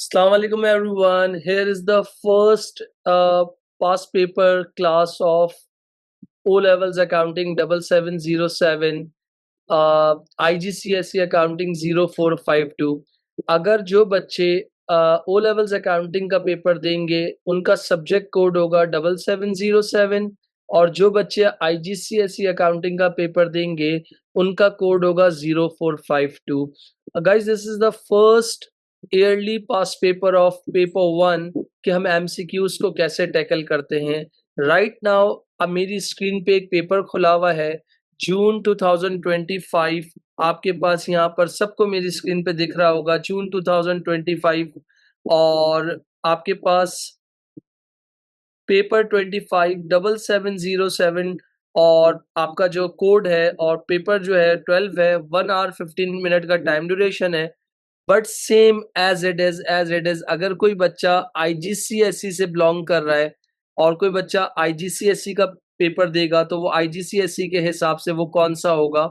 Assalamu alaikum everyone. Here is the first past paper class of O levels accounting 7707 IGCSE accounting 0452. अगर जो बच्चे O levels accounting का paper देंगे उनका subject code होगा 7707 और जो बच्चे आईजीसीएसई अकाउंटिंग का पेपर देंगे उनका कोड होगा 0452. Guys this is the first yearly pass paper of paper one कि हम एमसीक्यूज को कैसे टैकल करते हैं. राइट नाउ अब मेरी स्क्रीन पे एक पेपर खुला हुआ है जून 2025. आपके पास यहाँ पर सबको मेरी स्क्रीन पे दिख रहा होगा जून 2025 और आपके पास पेपर 25 7707 और आपका जो कोड है और पेपर जो है 12 है. 1 आवर 15 मिनट का टाइम ड्यूरेशन है. But same as it is अगर कोई बच्चा आईजीसीएसई से बिलोंग कर रहा है और कोई बच्चा आईजीसीएसई का पेपर देगा तो वो आईजीसीएसई के हिसाब से वो कौन सा होगा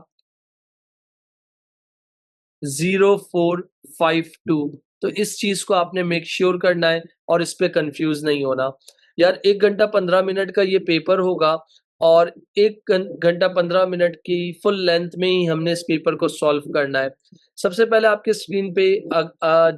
0452. तो इस चीज को आपने मेक श्योर करना है और इस पे कंफ्यूज नहीं होना यार. 1 घंटा 15 मिनट का ये पेपर होगा और 1 घंटा 15 मिनट की फुल लेंथ में ही हमने इस पेपर को सॉल्व करना है. सबसे पहले आपके स्क्रीन पे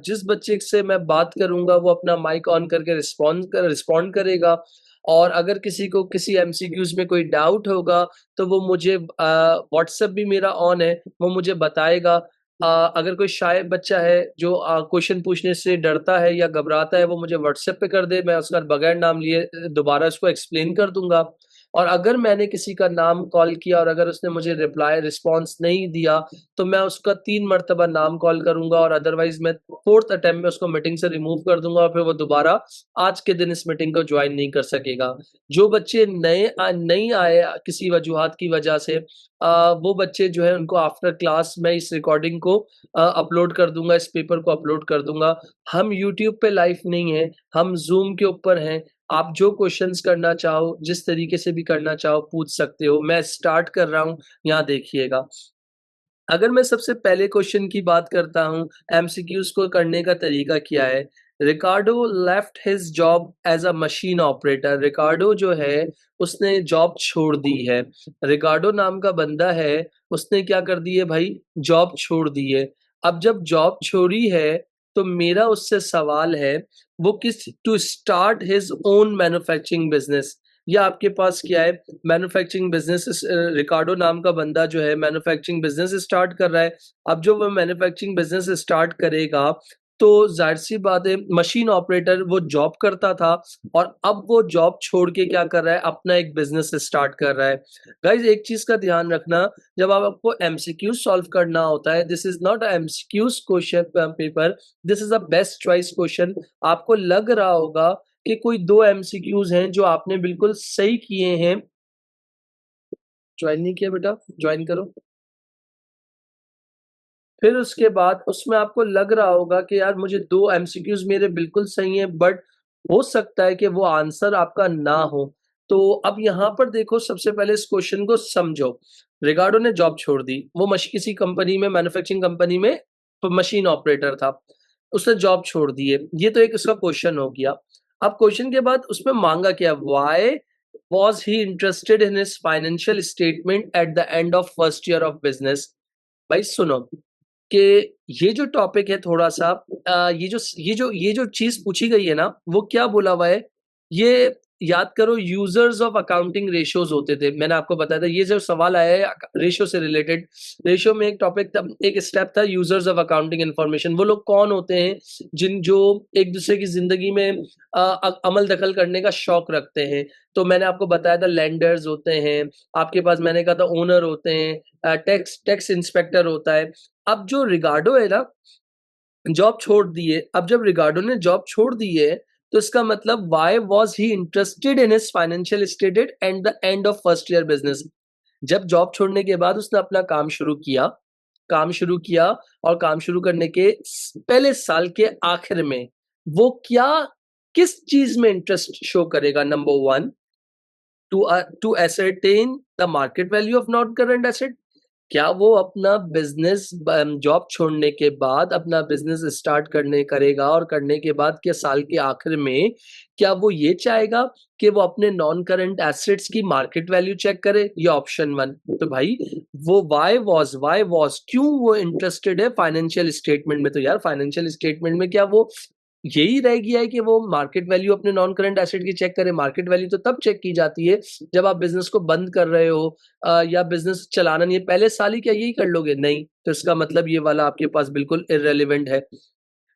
जिस बच्चे से मैं बात करूंगा वो अपना माइक ऑन करके रिस्पॉन्ड करेगा और अगर किसी को किसी एमसीक्यूज में कोई डाउट होगा तो वो मुझे व्हाट्सएप भी मेरा ऑन है, वो मुझे बताएगा. अगर कोई शायद बच्चा है जो क्वेश्चन पूछने से डरता है या घबराता है वो मुझे व्हाट्सएप पे कर दे, मैं उसका बगैर नाम लिए दोबारा उसको एक्सप्लेन कर दूंगा. और अगर मैंने किसी का नाम कॉल किया और अगर उसने मुझे रिप्लाई रिस्पॉन्स नहीं दिया तो मैं उसका 3 मरतबा नाम कॉल करूंगा और अदरवाइज मैं फोर्थ अटेम्प्ट में उसको मीटिंग से रिमूव कर दूंगा और फिर वो दोबारा आज के दिन इस मीटिंग को ज्वाइन नहीं कर सकेगा. जो बच्चे नहीं आए किसी वजूहात की वजह से वो बच्चे जो है उनको आफ्टर क्लास मैं इस रिकॉर्डिंग को अपलोड कर दूंगा, इस पेपर को अपलोड कर दूंगा. हम यूट्यूब पे लाइव नहीं है, हम जूम के ऊपर हैं. आप जो क्वेश्चंस करना चाहो जिस तरीके से भी करना चाहो पूछ सकते हो. मैं स्टार्ट कर रहा हूँ, यहाँ देखिएगा. अगर मैं सबसे पहले क्वेश्चन की बात करता हूँ, एमसीक्यूज को करने का तरीका क्या है. Ricardo left his job as a machine operator. Ricardo जो है उसने जॉब छोड़ दी है. रिकार्डो नाम का बंदा है, उसने क्या कर दी है भाई, जॉब छोड़ दी है. अब जब जॉब छोड़ी है तो मेरा उससे सवाल है वो किस to start his own manufacturing business. या आपके पास क्या है, मैन्युफैक्चरिंग बिजनेस. रिकार्डो नाम का बंदा जो है मैन्युफैक्चरिंग बिजनेस स्टार्ट कर रहा है. अब जो वो मैन्युफैक्चरिंग बिजनेस स्टार्ट करेगा तो जाहिर सी बात है मशीन ऑपरेटर वो जॉब करता था और अब वो जॉब छोड़ के क्या कर रहा है, अपना एक बिजनेस स्टार्ट कर रहा है. गाइज एक चीज का ध्यान रखना, जब आपको एमसीक्यू सॉल्व करना होता है, this is not MCQs question paper, this is a best choice question. आपको लग रहा होगा कि कोई 2 एमसीक्यूज हैं जो आपने बिल्कुल सही किए हैं. ज्वाइन नहीं किया बेटा, ज्वाइन करो. फिर उसके बाद उसमें आपको लग रहा होगा कि यार मुझे 2 एमसीक्यूज मेरे बिल्कुल सही हैं बट हो सकता है कि वो आंसर आपका ना हो. तो अब यहाँ पर देखो, सबसे पहले इस क्वेश्चन को समझो. रिगार्डो ने जॉब छोड़ दी, वो किसी कंपनी में, मैन्युफैक्चरिंग कंपनी में मशीन ऑपरेटर था, उसने जॉब छोड़ दी है. ये तो एक उसका क्वेश्चन हो गया. अब क्वेश्चन के बाद उसमें मांगा क्या, why was he interested in his financial statement at the end of first year of business. भाई सुनो कि ये जो टॉपिक है थोड़ा सा ये जो चीज पूछी गई है ना, वो क्या बोला हुआ है, ये याद करो. यूजर्स ऑफ अकाउंटिंग रेशियोज होते थे, मैंने आपको बताया था. ये जो सवाल आया है रेशियो से रिलेटेड, रेशियो में एक टॉपिक था, एक स्टेप था यूजर्स ऑफ अकाउंटिंग इंफॉर्मेशन. वो लोग कौन होते हैं जिन जो एक दूसरे की जिंदगी में अमल दखल करने का शौक रखते हैं. तो मैंने आपको बताया था लेंडर्स होते हैं, आपके पास मैंने कहा था ओनर होते हैं, टैक्स टैक्स इंस्पेक्टर होता है. अब जो रिगार्डो है ना, जॉब छोड़ दी है. अब जब रिगार्डो ने जॉब छोड़ दी है तो इसका मतलब why was he interested in his financial statement and the end of first year business. जब जॉब छोड़ने के बाद उसने अपना काम शुरू किया और काम शुरू करने के पहले साल के आखिर में वो क्या, किस चीज में इंटरेस्ट शो करेगा. Number 1, to ascertain the market value of non current asset. क्या वो अपना बिज़नेस जॉब छोड़ने के बाद अपना बिज़नेस स्टार्ट करने करेगा और करने के बाद क्या साल के आखिर में क्या वो ये चाहेगा कि वो अपने नॉन करंट एसेट्स की मार्केट वैल्यू चेक करे? ये ऑप्शन 1। तो भाई वो व्हाई वाज़ क्यों वो इंटरेस्टेड है फाइनेंशियल स्टेटमेंट में? तो यार फाइनेंशियल स्टेटमेंट में क्या वो यही रह गया है कि वो मार्केट वैल्यू अपने नॉन करंट एसेट की चेक करे? मार्केट वैल्यू तो तब चेक की जाती है जब आप बिज़नेस को बंद कर रहे हो या बिज़नेस चलाना नहीं है, पहले साल ही क्या यही कर लोगे? नहीं, तो इसका मतलब ये वाला आपके पास बिल्कुल इर्रेलेवेंट है।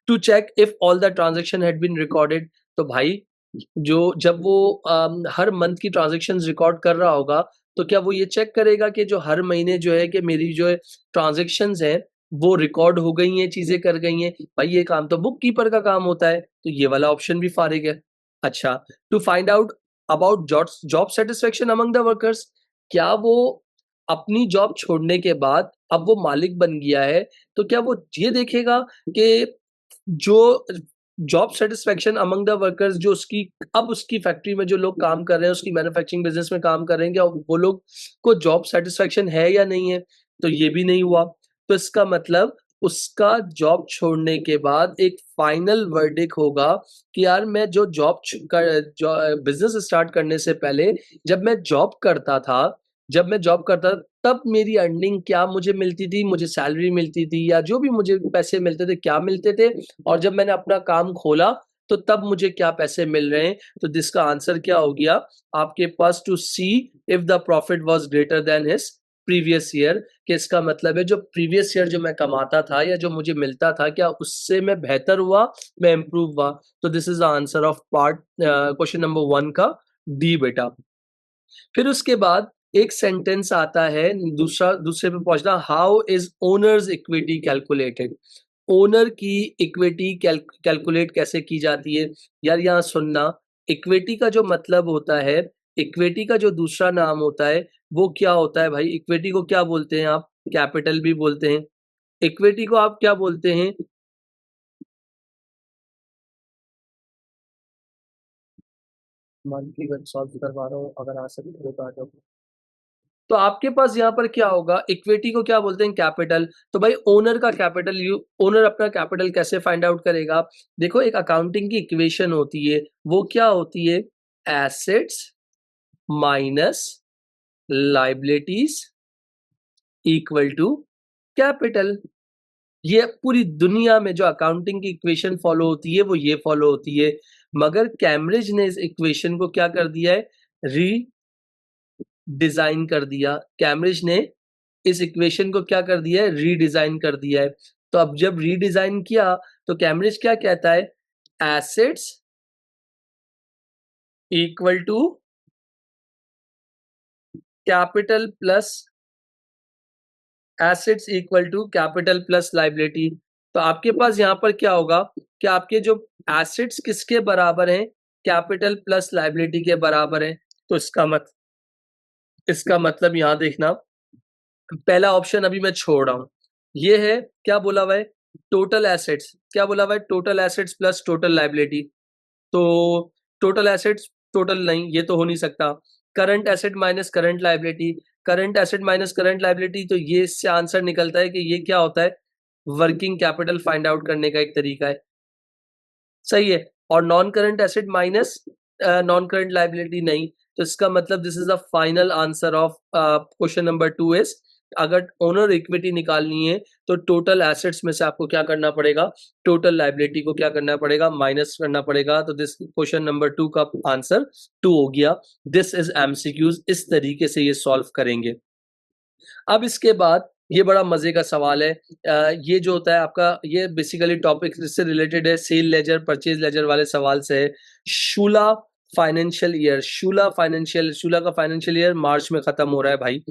To check if all the transaction had been recorded, तो भाई जो जब वो हर मंथ की ट्रांज़ैक्शंस रिकॉर्ड कर रहा होगा, तो क्या वो ये चेक करेगा कि जो हर महीने जो है कि मेरी जो है ट्रांज़ैक्शंस हैं, वो रिकॉर्ड हो गई हैं, चीज़ें कर गई हैं? भाई ये काम तो बुक कीपर का काम होता है, तो ये वाला ऑप्शन भी फ़ारिग है। अच्छा, to find out about jobs job satisfaction among the workers, क्या वो अपनी जॉब छोड़ने के बाद अब वो मालिक बन गया है, तो क्या वो ये देखेगा कि जो job satisfaction among the workers जो उसकी अब उसकी फैक्ट्री में जो लोग काम कर रहे हैं, उसकी मैन्युफैक्चरिंग बिज़नेस में काम कर रहे हैं, क्या वो लोग को जॉब सैटिस्फैक्शन है या नहीं है? तो ये भी नहीं हुआ। तो इसका मतलब उसका जॉब छोड़ने के बाद एक फाइनल वर्डिक्ट होगा कि यार मैं जो बिज़नेस स्टार्ट करने से पहले जब मैं जॉब करता तब मेरी अर्निंग क्या मुझे मिलती थी, मुझे सैलरी मिलती थी या जो भी मुझे पैसे मिलते थे, क्या मिलते थे? और जब मैंने अपना काम खोला, तो तब मुझे क्या पैसे मिल रहे हैं? तो जिसका आंसर क्या हो गया आपके पास, to see if the profit was greater than his previous year, कि इसका मतलब है जो प्रीवियस ईयर जो मैं कमाता था या जो मुझे मिलता था, क्या उससे मैं बेहतर हुआ, मैं इम्प्रूव हुआ? तो this is the answer of question number 1 का डी बेटा। फिर उसके बाद एक सेंटेंस आता है दूसरे पे पहुँचना, how is owners equity calculated? Owner की इक्विटी कैलकुलेट कैसे की जाती है? यार यहाँ सुनना, इक्विटी का जो मतलब होता है, इक्विटी का जो दूसरा नाम होता है, वो क्या होता है भाई? इक्विटी को क्या बोलते हैं आप? कैपिटल भी बोलते हैं। इक्विटी को आप क्या बोलते हैं? मंथली वर्क सॉल्व करवा रहा हूँ, अगर आ सकते हो तो आ जाओ। तो आपके पास यहाँ पर क्या होगा, इक्विटी को क्या बोलते हैं? कैपिटल। तो भाई ओनर अपना कैपिटल कैसे फाइंड आउट करेगा? देखो एक अकाउंटिंग की इक्वेशन होती है, वो क्या होती है? Assets minus liabilities equal to capital. ये पूरी दुनिया में जो अकाउंटिंग की इक्वेशन फॉलो होती है, वो ये फॉलो होती है। मगर कैम्ब्रिज ने इस इक्वेशन को क्या कर दिया है? रीडिज़ाइन कर दिया। कैम्ब्रिज ने इस इक्वेशन को क्या कर दिया है? रीडिज़ाइन कर दिया है। तो अब जब रीडिज़ाइन किया, तो कैम्ब्रिज क्या कहता है? Assets equal to capital plus assets equal to capital plus liability. तो आपके पास यहाँ पर क्या होगा कि आपके जो एसेट्स किसके बराबर हैं? कैपिटल प्लस लायबिलिटी के बराबर हैं। तो इसका मतलब यहाँ देखना, पहला ऑप्शन अभी मैं छोड़ रहा हूँ। ये है, क्या बोला हुआ है? टोटल एसेट्स, क्या बोला हुआ है? Total assets plus total liability. तो टोटल एसेट्स टोटल नहीं, ये तो हो नहीं सकता। Current asset minus current liability, current asset minus current liability, तो ये इससे आंसर निकलता है कि ये क्या होता है? वर्किंग कैपिटल फाइंड आउट करने का एक तरीका है। सही है। और non current asset minus non current liability नहीं। तो इसका मतलब this is the final answer of question number 2 is, अगर ओनर इक्विटी निकालनी है, तो टोटल एसेट्स में से आपको क्या करना पड़ेगा? टोटल लायबिलिटी को क्या करना पड़ेगा? माइनस करना पड़ेगा। तो दिस क्वेश्चन नंबर 2 का आंसर 2 हो गया। दिस इज़ एमसीक्यूज़, इस तरीके से ये सॉल्व करेंगे। अब इसके बाद ये बड़ा मज़े का सवाल है। ये जो होता है आपका, ये बेसिकली टॉपिक इससे रिलेटेड है, सेल लेजर, परचेज़ लेजर वाले सवाल से है। शूला का फाइनेंशियल ईयर मार्च में खत्म हो रहा है भाई।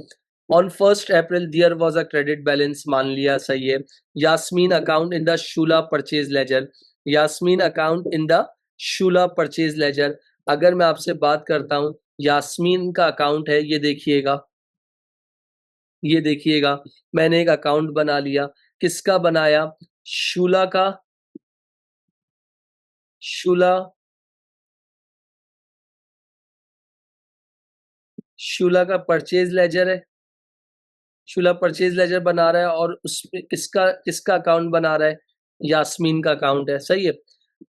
On 1st April there was a credit balance, मान लिया, सही है। Yasmin account in the Shula purchase ledger, Yasmin account in the Shula purchase ledger. अगर मैं आपसे बात करता हूँ, यास्मीन का अकाउंट है, ये देखिएगा, मैंने एक अकाउंट बना लिया। किसका बनाया? शूला का। शूला शूला का परचेज़ लेजर है। शूला परचेज लेजर बना रहा है और उसमें किसका किसका अकाउंट बना रहा है? यास्मीन का अकाउंट है, सही है।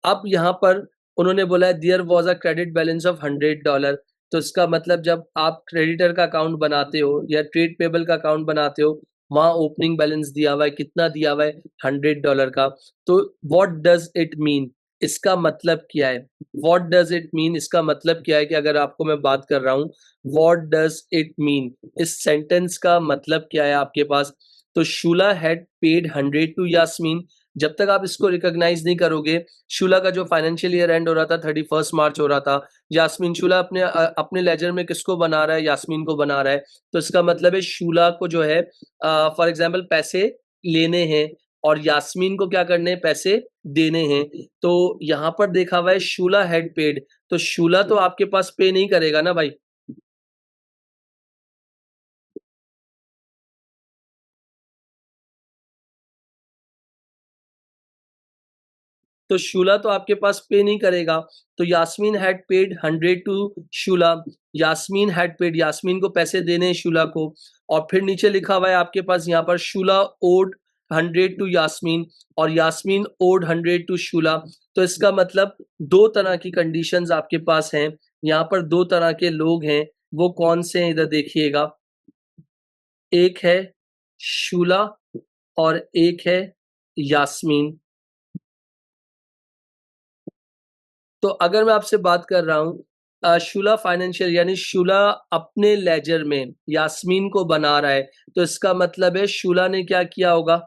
अब यहाँ पर उन्होंने बोला है there was a credit balance of $100, तो इसका मतलब जब आप क्रेडिटर का अकाउंट बनाते हो या ट्रेड पेबल का अकाउंट बनाते हो, वहाँ ओपनिंग बैलेंस दिया हुआ है, कितना दिया हुआ है? $100 का। तो व्हाट डज़ इट मीन? इसका मतलब क्या है? What does it mean? इसका मतलब क्या है कि अगर आपको मैं बात कर रहा हूँ, व्हाट डज़ इट मीन? इस सेंटेंस का मतलब क्या है आपके पास? तो शूला हैड पेड 100 टू यास्मीन। जब तक आप इसको रिकॉग्नाइज़ नहीं करोगे, शूला का जो फाइनेंशियल ईयर एंड हो रहा था 31 मार्च हो रहा था, यास्मीन शूला अपने लेजर में किसको बना रहा है? यास्मीन को बना रहा है। तो इसका मतलब है शूला को जो है फॉर एग्ज़ाम्पल पैसे लेने हैं और यास्मीन को क्या करने हैं? पैसे देने हैं। तो यहाँ पर देखा हुआ है शूला हैड पेड, तो शूला तो आपके पास पे नहीं करेगा ना भाई। तो शूला तो आपके पास पे नहीं करेगा, तो Yasmin had paid 100 to Shula, Yasmin had paid, Yasmin को पैसे देने हैं शूला को, और फिर नीचे लिखा हुआ है आपके पास यहाँ पर शूला ओड 100 टू यास्मीन और यास्मीन ओड 100 टू शूला। तो इसका मतलब दो तरह की कंडीशंस आपके पास हैं, यहाँ पर दो तरह के लोग हैं, वो कौन से हैं इधर देखिएगा, एक है शूला और एक है यास्मीन। तो अगर मैं आपसे बात कर रहा हूँ शूला फाइनेंशियल यानी शूला अपने लेजर में यास्मीन को बना रहा है, तो इसका मतलब है शूला ने क्या किया होगा?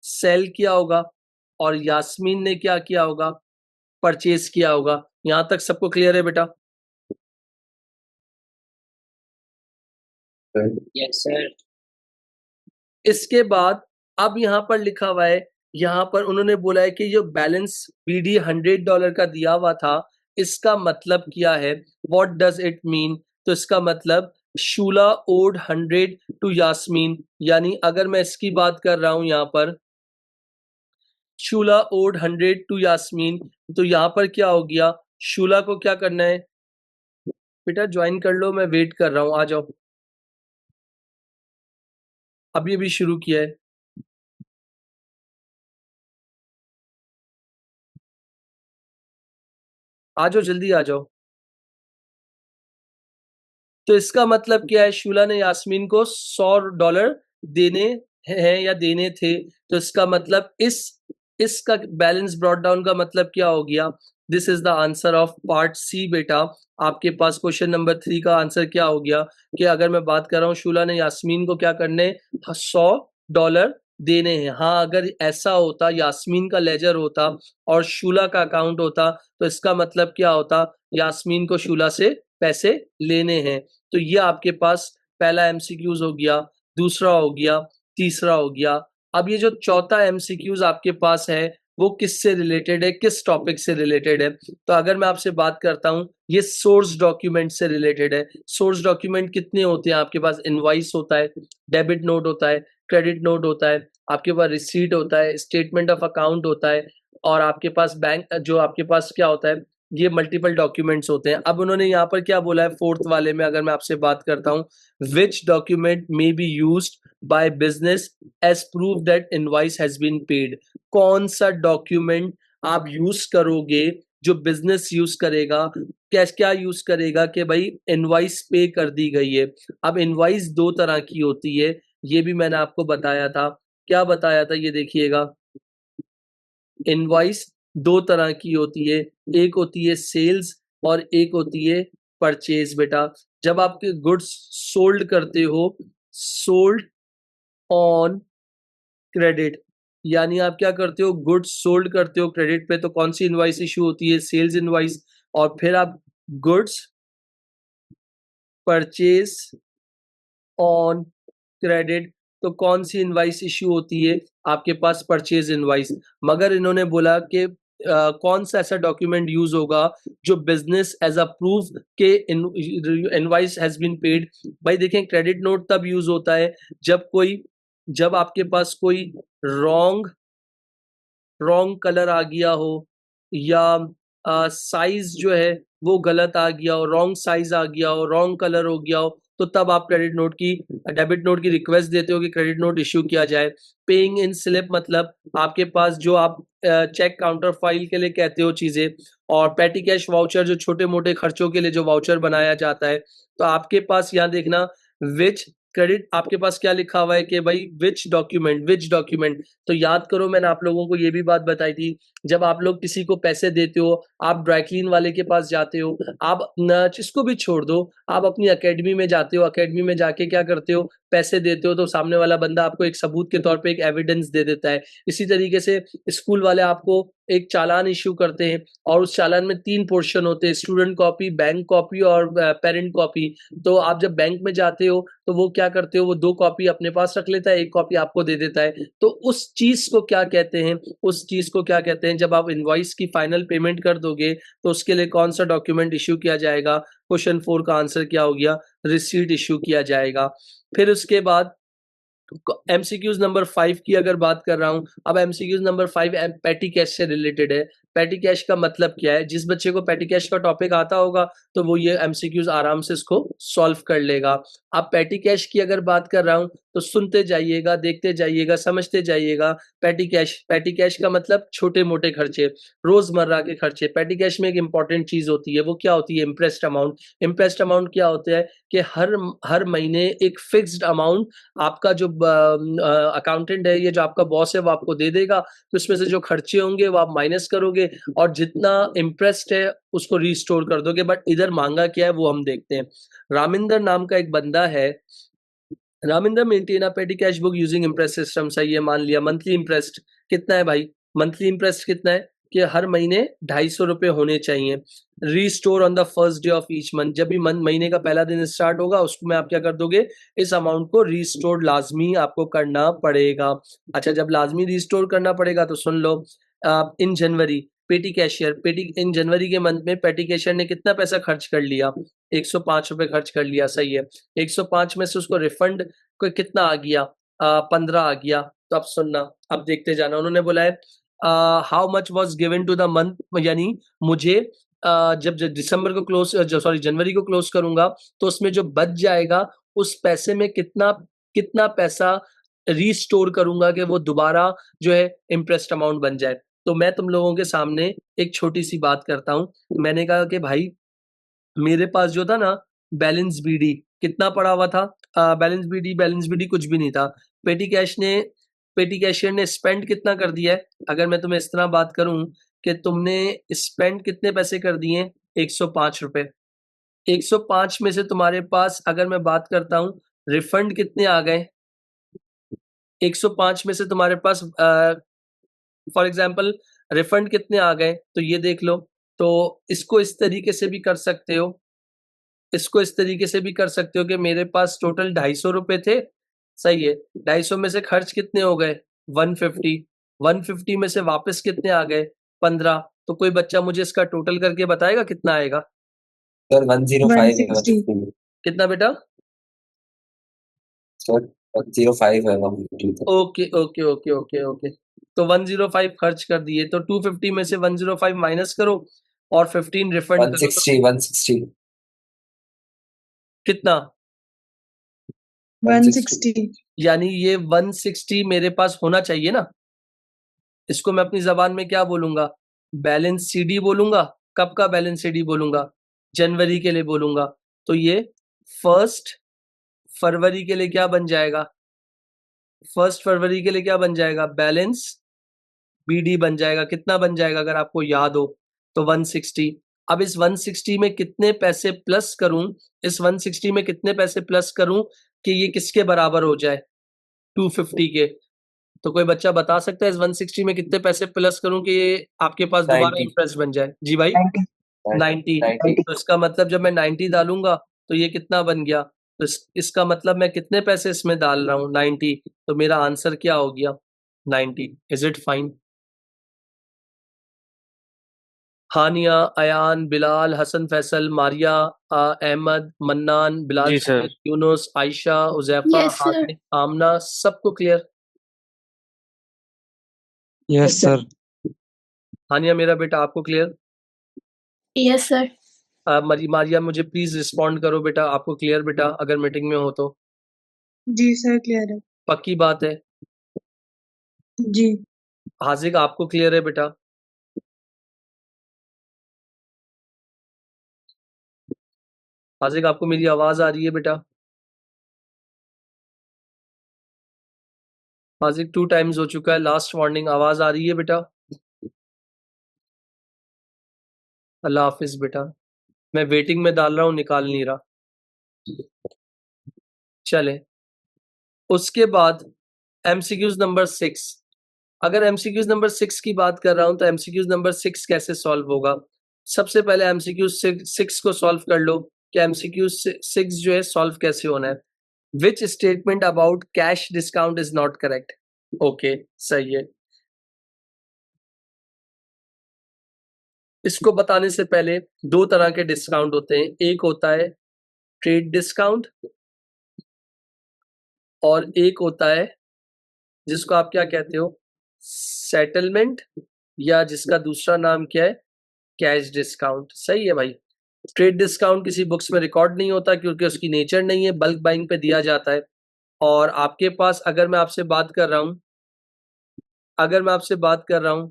सेल किया होगा और यास्मीन ने क्या किया होगा? परचेज़ किया होगा। यहाँ तक सबको क्लियर है बेटा? Yes sir. इसके बाद अब यहाँ पर लिखा हुआ है, यहाँ पर उन्होंने बोला है कि जो बैलेंस बीडी $100 का दिया हुआ था, इसका मतलब क्या है? What does it mean? तो इसका मतलब शूला ओड 100 टू यास्मीन, यानी अगर मैं इसकी बात कर रहा हूँ यहाँ पर, शूला ओड 100 टू यास्मीन, तो यहाँ पर क्या हो गया? शूला को क्या करना है? बेटा जॉइन कर लो, मैं वेट कर रहा हूँ, आ जाओ। अभी-अभी शुरू किया है। आ जाओ, जल्दी आ जाओ। तो इसका मतलब क्या है? शूला ने यास्मीन को $100 देने हैं या देने थे, तो इसका मतलब इसका बैलेंस ब्रॉट डाउन का मतलब क्या हो गया? This is the answer of part C बेटा। आपके पास क्वेश्चन नंबर 3 का आंसर क्या हो गया कि अगर मैं बात कर रहा हूँ शूला ने यास्मीन को क्या करने $100 देने हैं। हाँ, अगर ऐसा होता यास्मीन का लेजर होता और शूला का अकाउंट होता, तो इसका मतलब क्या होता? यास्मीन को शूला से पैसे लेने हैं। तो ये आपके पास पहला एमसीक्यूज़ हो गया, दूसरा हो गया, तीसरा हो गया। अब ये जो चौथा एमसीक्यूज़ आपके पास है, वो किससे रिलेटेड है, किस टॉपिक से रिलेटेड है? तो अगर मैं आपसे बात करता हूँ, ये सोर्स डॉक्यूमेंट से रिलेटेड है। सोर्स डॉक्यूमेंट कितने होते हैं आपके पास? इनवॉइस होता है, डेबिट नोट होता है, क्रेडिट नोट होता है, आपके पास रिसीट होता है, स्टेटमेंट ऑफ अकाउंट होता है और आपके पास बैंक जो आपके पास क्या होता है, ये मल्टीपल डॉक्यूमेंट्स होते हैं। अब उन्होंने यहाँ पर क्या बोला है 4th वाले में अगर मैं आपसे बात करता हूँ, which document may be used by business as proof that invoice has been paid. कौन-सा डॉक्यूमेंट आप यूज़ करोगे, जो बिज़नेस यूज़ करेगा, क्या यूज़ करेगा कि भई इनवॉइस पे कर दी गई है। अब इनवॉइस 2 तरह की होती है, ये भी मैंने आपको बताया था। क्या बताया था ये देखिएगा। इनवॉइस 2 तरह की होती है, एक होती है सेल्स और एक होती है परचेज़ बेटा। जब आपके गुड्स सोल्ड करते हो, सोल्ड ऑन क्रेडिट, यानी आप क्या करते हो गुड्स सोल्ड करते हो क्रेडिट पे, तो कौन-सी इनवॉइस इश्यू होती है? Sales invoice. और फिर आप गुड्स परचेज़ ऑन क्रेडिट, तो कौन-सी इनवॉइस इश्यू होती है? आपके पास परचेज़ इनवॉइस। मगर इन्होंने बोला कि कौन-सा ऐसा डॉक्यूमेंट यूज़ होगा जो बिज़नेस एज़ अ प्रूफ के इनवॉइस हैज़ बीन पेड। भाई देखें क्रेडिट नोट तब यूज़ होता है जब आपके पास कोई रॉन्ग रॉन्ग कलर आ गया हो या साइज़ जो है वो गलत आ गया हो, रॉन्ग साइज़ आ गया हो, रॉन्ग कलर हो गया हो, तो तब आप डेबिट नोट की रिक्वेस्ट देते हो कि क्रेडिट नोट इश्यू किया जाए। पेइंग इन स्लिप मतलब आपके पास जो आप चेक काउंटर फाइल के लिए कहते हो चीज़ें, और पेटी कैश वाउचर जो छोटे-मोटे खर्चों के लिए जो वाउचर बनाया जाता है। तो आपके पास यहाँ देखना व्हिच क्रेडिट आपके पास क्या लिखा हुआ है कि भाई व्हिच डॉक्यूमेंट। तो याद करो मैंने आप लोगों को ये भी बात बताई थी, जब आप लोग किसी को पैसे देते हो, आप ड्राई क्लीन वाले के पास जाते हो, आप न इसको भी छोड़ दो, आप अपनी अकेडमी में जाते हो, अकेडमी में जाके क्या करते हो, पैसे देते हो तो सामने वाला बंदा आपको एक सबूत के तौर पे एक एविडेंस दे देता है। इसी तरीके से स्कूल वाले आपको एक चालान इश्यू करते हैं और उस चालान में 3 पोर्शन होते हैं, स्टूडेंट कॉपी, बैंक कॉपी और पेरेंट कॉपी। तो आप जब बैंक में जाते हो तो वो क्या करते हो, वो 2 कॉपी अपने पास रख लेता है, 1 कॉपी आपको दे देता है। तो उस चीज़ को क्या कहते हैं, उस चीज़ को क्या कहते हैं, जब आप इनवॉइस की फाइनल पेमेंट कर दोगे तो उसके लिए कौन-सा डॉक्यूमेंट इश्यू किया जाएगा? क्वेश्चन 4 का आंसर क्या हो गया? रिसीट इश्यू किया जाएगा। फिर उसके बाद एमसीक्यूज नंबर 5 की अगर बात कर रहा हूं, अब एमसीक्यूज नंबर 5 पैटी कैश से रिलेटेड है। पैटी कैश का मतलब क्या है? जिस बच्चे को पैटी कैश का टॉपिक आता होगा तो वो ये एमसीक्यूज आराम से इसको सॉल्व कर लेगा। अब पैटी कैश की अगर बात कर रहा हूं तो सुनते जाइएगा, देखते जाइएगा, समझते जाइएगा। पैटी कैश का मतलब छोटे मोटे खर्चे, रोजमर्रा के खर्चे। पैटी कैश में एक इंपॉर्टेंट चीज होती है, वो क्या होती है? Impressed amount. इम्प्रेस्ड अमाउंट क्या होता है कि हर महीने एक फिक्स्ड अमाउंट आपका जो अकाउंटेंट है, ये जो आपका बॉस है वो आपको दे देगा। तो उसमें से जो खर्चे होंगे वो आप माइनस करोगे और जितना इंटरेस्ट है उसको रिस्टोर कर दोगे। बट इधर मांगा क्या है वो हम देखते हैं। रामिंदर नाम का एक बंदा है, रामिंदर मेंटेन अ पेटी cash book using impress system. सही है, मान लिया। मंथली इंटरेस्ट कितना है भाई? मंथली इंटरेस्ट कितना है कि हर महीने 250 रुपए होने चाहिए। Restore on the first day of each month, जब भी महीने का पहला दिन स्टार्ट होगा उसको में आप क्या कर दोगे, इस अमाउंट को रीस्टोर लाजमी आपको करना पड़ेगा। अच्छा, जब लाजमी रीस्टोर करना पड़ेगा तो सुन लो, इन जनवरी पेटी इन जनवरी के मंथ में पेटी कैशियर ने कितना पैसा खर्च कर लिया? 105 रुपए खर्च कर लिया। सही है। 105 में से उसको रिफंड को कितना आ गया? 15 आ गया। तो अब सुनना, अब देखते जाना। उन्होंने बोला है how much was given to the month, यानी मुझे जब दिसंबर को क्लोज सॉरी जनवरी को क्लोज करूंगा तो उसमें जो बच जाएगा उस पैसे में कितना कितना पैसा रीस्टोर करूंगा कि वो दोबारा जो है इम्प्रेस्ड अमाउंट बन जाए। तो मैं तुम लोगों के सामने एक छोटी सी बात करता हूं। मैंने कहा कि भाई मेरे पास जो था ना बैलेंस बीडी कितना पड़ा हुआ था? बैलेंस बीडी कुछ भी नहीं था। पेटी कैश ने पेटी कैशियर ने स्पेंड कितना कर दिया है? अगर मैं तुम्हें इस तरह बात करूं कि तुमने स्पेंड कितने पैसे कर दिए? 105 रुपए। 105 में से तुम्हारे पास अगर मैं बात करता हूं रिफंड कितने आ गए? 105 में से तुम्हारे पास फॉर एग्जांपल रिफंड कितने आ गए? तो ये देख लो। तो इसको इस तरीके से भी कर सकते हो, इसको इस तरीके से भी कर सकते हो कि मेरे पास टोटल 250 रुपए थे। सही है। 250 में से खर्च कितने हो गए? 150। 150 में से वापस कितने आ गए? 15। तो कोई बच्चा मुझे इसका टोटल करके बताएगा कितना आएगा? सर 105 है 160। कितना बेटा? सर 105 है 150 okay okay okay okay okay. तो 105 खर्च कर दिए, तो 250 में से 105 माइनस करो और 15 रिफंड करो तो 160 कितना? 160। यानी ये 160 मेरे पास होना चाहिए ना। इसको मैं अपनी जबान में क्या बोलूंगा? बैलेंस सीडी बोलूंगा। कब का बैलेंस सीडी बोलूंगा? जनवरी के लिए बोलूंगा। तो ये फर्स्ट फरवरी के लिए क्या बन जाएगा? फर्स्ट फरवरी के लिए क्या बन जाएगा? बैलेंस बीडी बन जाएगा। कितना बन जाएगा अगर आपको याद हो? तो 160। अब इस 160 में कितने पैसे प्लस करूं, इस 160 में कितने पैसे प्लस करूं कि ये किसके बराबर हो जाए? 250 के। तो कोई बच्चा बता सकता है इस 160 में कितने पैसे प्लस करूं कि ये आपके पास दोबारा 90 इंटरेस्ट बन जाए? जी भाई। 90। 90। 90 तो इसका मतलब जब मैं 90 डालूंगा तो ये कितना बन गया? तो इसका मतलब मैं कितने पैसे इसमें डाल रहा हूँ? 90। तो मेरा आंसर क्या हो गया? 90। Is it fine? Haniya, Ayan, Bilal, Hasan Faisal, Maria, Ahmad, Mannan, Bilal, ji sir. Yunus, Ayesha, Uzaifa, yes sir. Hatim, Amna, सबको क्लियर? Yes sir. हानिया मेरा बेटा आपको क्लियर? Yes sir. मारिया मुझे प्लीज रिस्पॉन्ड करो बेटा, आपको क्लियर बेटा अगर मीटिंग में हो तो? जी सर क्लियर है। पक्की बात है? जी। हाजिक आपको क्लियर है बेटा? हाजिक आपको मेरी आवाज आ रही है बेटा? हाजिक 2 टाइम्स हो चुका है, लास्ट वार्निंग, आवाज आ रही है बेटा? अल्लाह हाफिज बेटा, मैं वेटिंग में डाल रहा हूँ, निकाल नहीं रहा। चले, उसके बाद एमसीक्यूज नंबर 6। अगर एमसीक्यूज नंबर 6 की बात कर रहा हूं तो एमसीक्यूज नंबर 6 कैसे सॉल्व होगा? सबसे पहले एमसीक्यूज 6 को सॉल्व कर लो कि एमसीक्यूज 6 जो है सॉल्व कैसे होना है। Which statement about cash discount is not correct? Okay, सही है। इसको बताने से पहले दो तरह के डिस्काउंट होते हैं, एक होता है ट्रेड डिस्काउंट और एक होता है जिसको आप क्या कहते हो, सेटलमेंट, या जिसका दूसरा नाम क्या है, कैश डिस्काउंट। सही है भाई। ट्रेड डिस्काउंट किसी बुक्स में रिकॉर्ड नहीं होता क्योंकि उसकी नेचर नहीं है, बल्क बाइंग पे दिया जाता है। और आपके पास अगर मैं आपसे बात कर रहा हूं, अगर मैं आपसे बात कर रहा हूं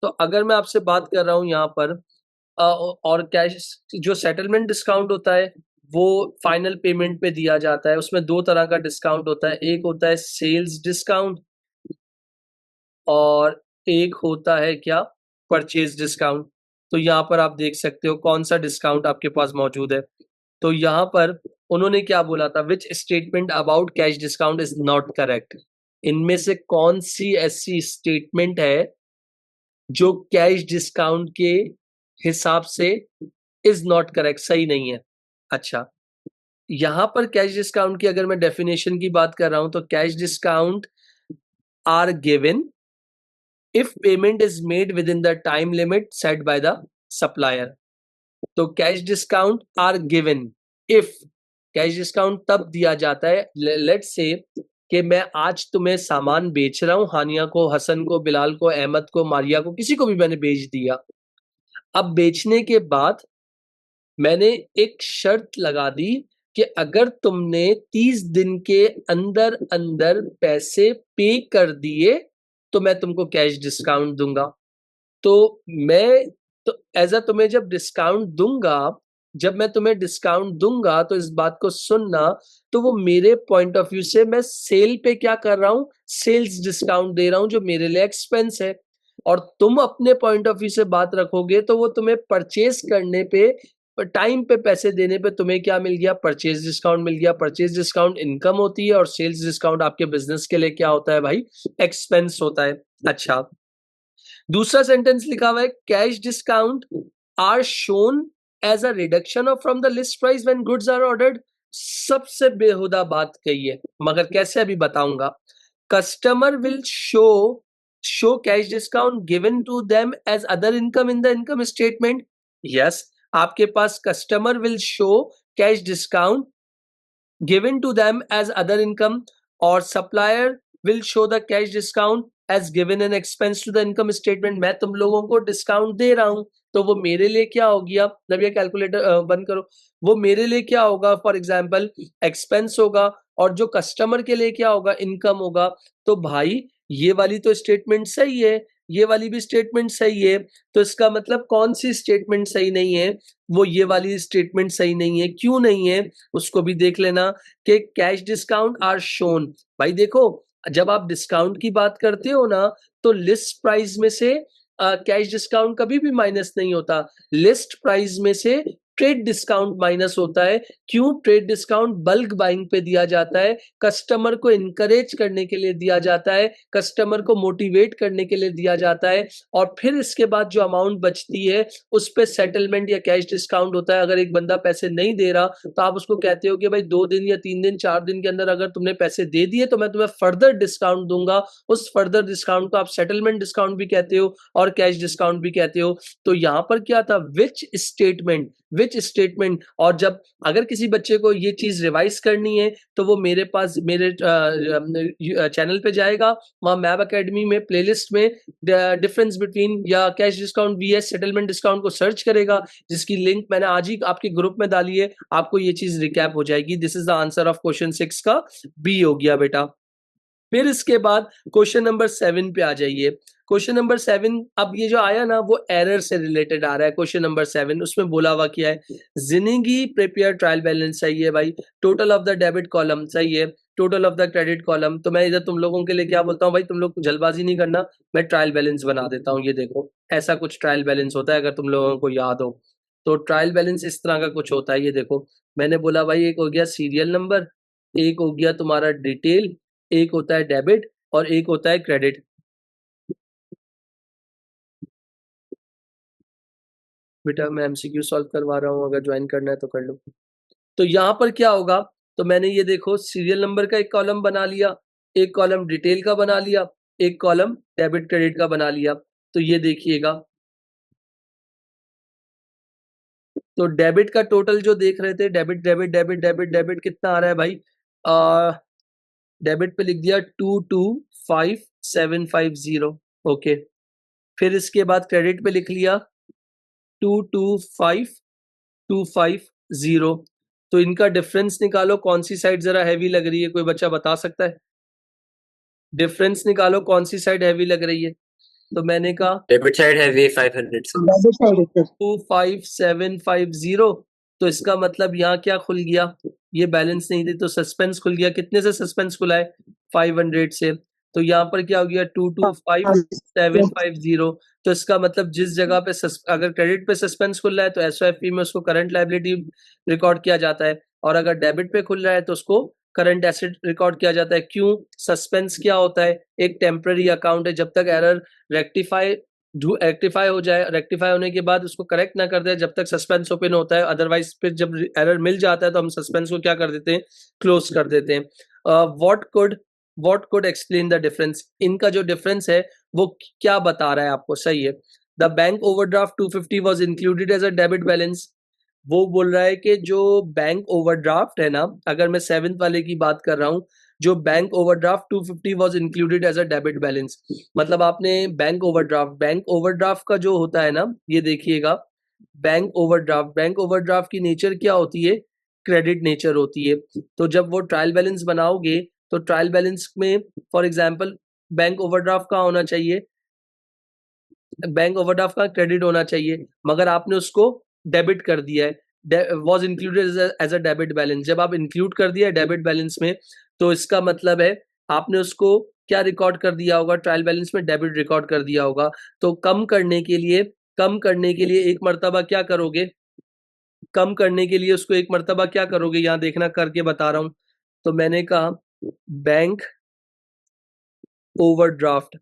तो अगर मैं आपसे बात कर रहा हूं यहाँ पर और कैश, जो सेटलमेंट डिस्काउंट होता है वो फाइनल पेमेंट पे दिया जाता है। उसमें दो तरह का डिस्काउंट होता है, एक होता है सेल्स डिस्काउंट और एक होता है क्या, परचेज डिस्काउंट। तो यहाँ पर आप देख सकते हो कौन सा डिस्काउंट आपके पास मौजूद है। तो यहाँ पर उन्होंने क्या बोला था, which statement about cash discount is not correct. इनमें से कौन सी ऐसी स्टेटमेंट है जो कैश डिस्काउंट के हिसाब से इज नॉट करेक्ट, सही नहीं है। अच्छा, यहां पर कैश डिस्काउंट की अगर मैं डेफिनेशन की बात कर रहा हूं तो cash discount are given if payment is made within the time limit set by the supplier। तो cash discount are given if, cash discount तब दिया जाता है, लेट्स से कि मैं आज तुम्हें सामान बेच रहा हूं, हानिया को, हसन को, बिलाल को, अहमद को, मारिया को, किसी को भी मैंने बेच दिया। अब बेचने के बाद मैंने एक शर्त लगा दी कि अगर तुमने 30 दिन के अंदर अंदर पैसे पे कर दिए तो मैं तुमको कैश डिस्काउंट दूंगा। तो मैं तो एज अ तुम्हें जब डिस्काउंट दूंगा, जब मैं तुम्हें डिस्काउंट दूंगा तो इस बात को सुनना, तो वो मेरे पॉइंट ऑफ व्यू से मैं सेल पे क्या कर रहा हूं, सेल्स डिस्काउंट दे रहा हूं जो मेरे लिए एक्सपेंस है। और तुम अपने पॉइंट ऑफ व्यू से बात रखोगे तो वो तुम्हें परचेज करने पे, टाइम पे पैसे देने पे तुम्हें क्या मिल गया, परचेज डिस्काउंट मिल गया। परचेज डिस्काउंट इनकम होती है और सेल्स डिस्काउंट आपके बिजनेस के लिए क्या होता है भाई, एक्सपेंस होता है। अच्छा, दूसरा सेंटेंस लिखा हुआ है cash discount are shown as a reduction of from the list price when goods are ordered. सबसे बेहुदा बात कही है, मगर कैसे अभी बताऊंगा। Customer will show cash discount given to them as other income in the income statement. Yes, आपके पास customer will show cash discount given to them as other income और supplier will show the cash discount as given an expense to the income statement। मैं तुम लोगों को discount दे रहा हूं तो वो मेरे लिए क्या होगी, अब जब ये कैलकुलेटर बंद करो, वो मेरे लिए क्या होगा, फॉर एग्जांपल एक्सपेंस होगा, और जो कस्टमर के लिए क्या होगा, इनकम होगा। तो भाई ये वाली तो स्टेटमेंट सही है, ये वाली भी स्टेटमेंट सही है, तो इसका मतलब कौन सी स्टेटमेंट सही नहीं है, वो ये वाली स्टेटमेंट सही नहीं है। क्यों नहीं है उसको भी देख लेना कि कैश डिस्काउंट आर शोन। भाई देखो, जब आप डिस्काउंट की बात करते हो ना तो लिस्ट प्राइस में से कैश डिस्काउंट कभी भी माइनस नहीं होता, लिस्ट प्राइस में से ट्रेड डिस्काउंट माइनस होता है। क्यों? ट्रेड डिस्काउंट बल्क बाइंग पे दिया जाता है, कस्टमर को इनकरेज करने के लिए दिया जाता है, कस्टमर को मोटिवेट करने के लिए दिया जाता है। और फिर इसके बाद जो अमाउंट बचती है उस पे सेटलमेंट या कैश डिस्काउंट होता है। अगर एक बंदा पैसे नहीं दे रहा तो आप उसको कहते हो कि भाई 2 दिन या 3 दिन 4 दिन के अंदर अगर तुमने पैसे दे दिए तो मैं तुम्हें फर्दर डिस्काउंट दूंगा। उस फर्दर डिस्काउंट को आप सेटलमेंट डिस्काउंट भी कहते हो और कैश डिस्काउंट भी कहते हो। तो यहां पर क्या था, विच स्टेटमेंट, विच स्टेटमेंट, और जब अगर किसी बच्चे को ये चीज रिवाइज करनी है तो वो मेरे पास मेरे चैनल पे जाएगा, वहाँ मैप एकेडमी में प्लेलिस्ट में डिफरेंस बिटवीन या cash discount vs settlement discount को सर्च करेगा, जिसकी लिंक मैंने आज ही आपके ग्रुप में डाली है, आपको ये चीज रिकैप हो जाएगी। This is the answer of question 6 का बी हो गया बेटा। फिर इसके बाद क्वेश्चन नंबर 7 पे आ जाइए। क्वेश्चन नंबर 7, अब ये जो आया ना वो एरर से रिलेटेड आ रहा है। क्वेश्चन नंबर 7 उसमें बोला हुआ क्या है, जिंदगी प्रिपेयर ट्रायल बैलेंस चाहिए भाई, total of the debit column चाहिए, total of the credit column. तो मैं इधर तुम लोगों के लिए क्या बोलता हूँ भाई, तुम लोग जल्दबाजी नहीं करना, मैं ट्रायल बैलेंस बना देता हूँ। ये देखो ऐसा कुछ ट्रायल बैलेंस होता है, अगर तुम लोगों को याद हो तो ट्रायल बैलेंस इस तरह का कुछ होता है। ये देखो मैंने बोला भाई, एक हो गया सीरियल नंबर, एक हो गया तुम्हारा डिटेल, एक होता है डेबिट और एक होता है क्रेडिट। बेटा मैं एमसीक्यू सॉल्व करवा रहा हूँ, अगर ज्वाइन करना है तो कर लो। तो यहाँ पर क्या होगा, तो मैंने ये देखो सीरियल नंबर का एक कॉलम बना लिया, एक कॉलम डिटेल का बना लिया, एक कॉलम डेबिट क्रेडिट का बना लिया। तो ये देखिएगा, तो डेबिट का टोटल जो देख रहे थे, debit debit debit debit debit कितना आ रहा है भाई, डेबिट पे लिख दिया 225750। ओके, फिर इसके बाद क्रेडिट पे लिख लिया 225250। तो इनका डिफरेंस निकालो, कौन सी साइड जरा हैवी लग रही है, कोई बच्चा बता सकता है? डिफरेंस निकालो, कौन सी साइड हैवी लग रही है। तो मैंने कहा डेबिट साइड है वी 500 से। डेबिट साइड है सर। 25750, तो इसका मतलब यहाँ क्या खुल गया, ये बैलेंस नहीं थी तो सस्पेंस खुल गया। कितने से सस्पेंस खुला है, 500 से। तो यहाँ पर क्या हो गया, 225750। तो इसका मतलब जिस जगह पे अगर क्रेडिट पे सस्पेंस खुल रहा है तो एसओएफपी में उसको करंट लायबिलिटी रिकॉर्ड किया जाता है, और अगर डेबिट पे खुल रहा है तो उसको करंट एसेट रिकॉर्ड किया जाता है। क्यों? सस्पेंस क्या होता है, एक टेम्पररी अकाउंट है, जब तक एरर रेक्टिफाई हो जाए, रेक्टिफाई होने के बाद उसको करेक्ट ना कर दे जब तक सस्पेंस ओपन होता है। अदरवाइज फिर जब एरर मिल जाता है तो हम सस्पेंस को क्या कर देते हैं, क्लोज कर देते हैं। What could explain the difference, इनका जो डिफरेंस है वो क्या बता रहा है आपको, सही है। The bank overdraft 250 was included as a debit balance. वो बोल रहा है कि जो बैंक ओवरड्राफ्ट है ना, अगर मैं 7th वाले की बात कर रहा हूं, जो bank overdraft 250 was included as a debit balance, मतलब आपने बैंक ओवरड्राफ्ट का जो होता है ना, ये देखिएगा, बैंक ओवरड्राफ्ट की नेचर क्या होती है, क्रेडिट नेचर होती है। तो जब वो ट्रायल बैलेंस बनाओगे तो ट्रायल बैलेंस में फॉर एग्जांपल बैंक ओवरड्राफ्ट का होना चाहिए, बैंक ओवरड्राफ्ट का क्रेडिट होना चाहिए, मगर आपने उसको डेबिट कर दिया है, was included as a debit balance. जब आप इंक्लूड कर दिया है डेबिट बैलेंस में, तो इसका मतलब है आपने उसको क्या रिकॉर्ड कर दिया होगा, ट्रायल बैलेंस में डेबिट रिकॉर्ड कर दिया होगा। तो कम करने के लिए एक मर्तबा क्या करोगे, कम करने के लिए उसको एक मर्तबा क्या करोगे, यहाँ देखना करके बता रहा हूं। तो मैंने कहा बैंक ओवरड्राफ्ट,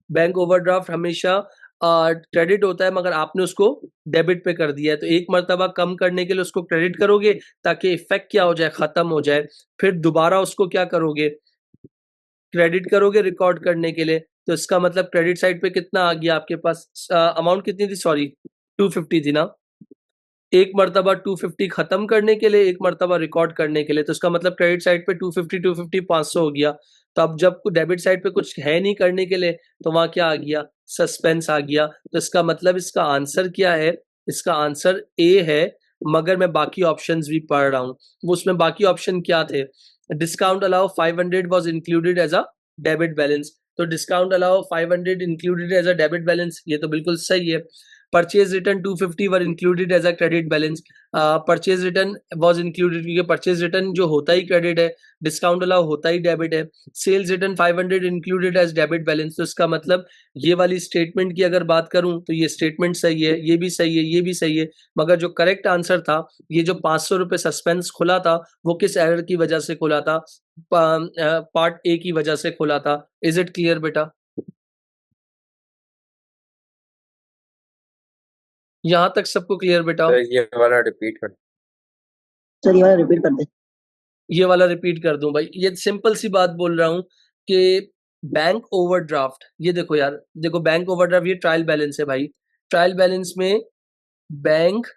बैंक ओवरड्राफ्ट हमेशा क्रेडिट होता है, मगर आपने उसको डेबिट पे कर दिया है, तो एक मर्तबा कम करने के लिए उसको क्रेडिट करोगे ताकि इफेक्ट क्या हो जाए, खत्म हो जाए। फिर दोबारा उसको क्या करोगे, क्रेडिट करोगे रिकॉर्ड करने के लिए। तो इसका मतलब क्रेडिट साइड पे कितना आ गया आपके पास, अमाउंट कितनी थी, सॉरी 250 थी ना। एक मर्तबा 250 खत्म करने के लिए, एक मर्तबा रिकॉर्ड करने के लिए, तो इसका मतलब क्रेडिट साइड पे 250 500 हो गया। तो अब जब डेबिट साइड पे कुछ है नहीं करने के लिए, तो वहां क्या आ गया, सस्पेंस आ गया। तो इसका मतलब इसका आंसर क्या है, इसका आंसर ए है। मगर मैं बाकी ऑप्शंस भी पढ़ रहा हूँ, वो उसमें बाकी ऑप्शन क्या थे, discount allow 500 was included as a debit balance. तो discount allow 500 included as a debit balance, ये तो बिल्कुल सही है। Purchase return 250 were included as a credit balance, purchase return was included क्योंकि परचेज रिटर्न जो होता ही क्रेडिट है, डिस्काउंट अलाउ होता ही डेबिट है। Sales return 500 included as debit balance, तो इसका मतलब ये वाली स्टेटमेंट की अगर बात करूं तो ये स्टेटमेंट सही है, ये भी सही है, ये भी सही है। मगर जो करेक्ट आंसर था, ये जो 500 रुपए सस्पेंस खुला था, वो किस एरर की वजह से खुला था, पार्ट ए की वजह से खुला था। इज इट क्लियर बेटा? यहाँ तक सबको क्लियर बेटा? ये वाला रिपीट कर। सर ये वाला रिपीट कर दे। ये वाला रिपीट कर दूं भाई, ये सिंपल सी बात बोल रहा हूं कि बैंक ओवरड्राफ्ट, ये देखो यार, देखो बैंक ओवरड्राफ्ट ये ट्रायल बैलेंस है भाई। ट्रायल बैलेंस में बैंक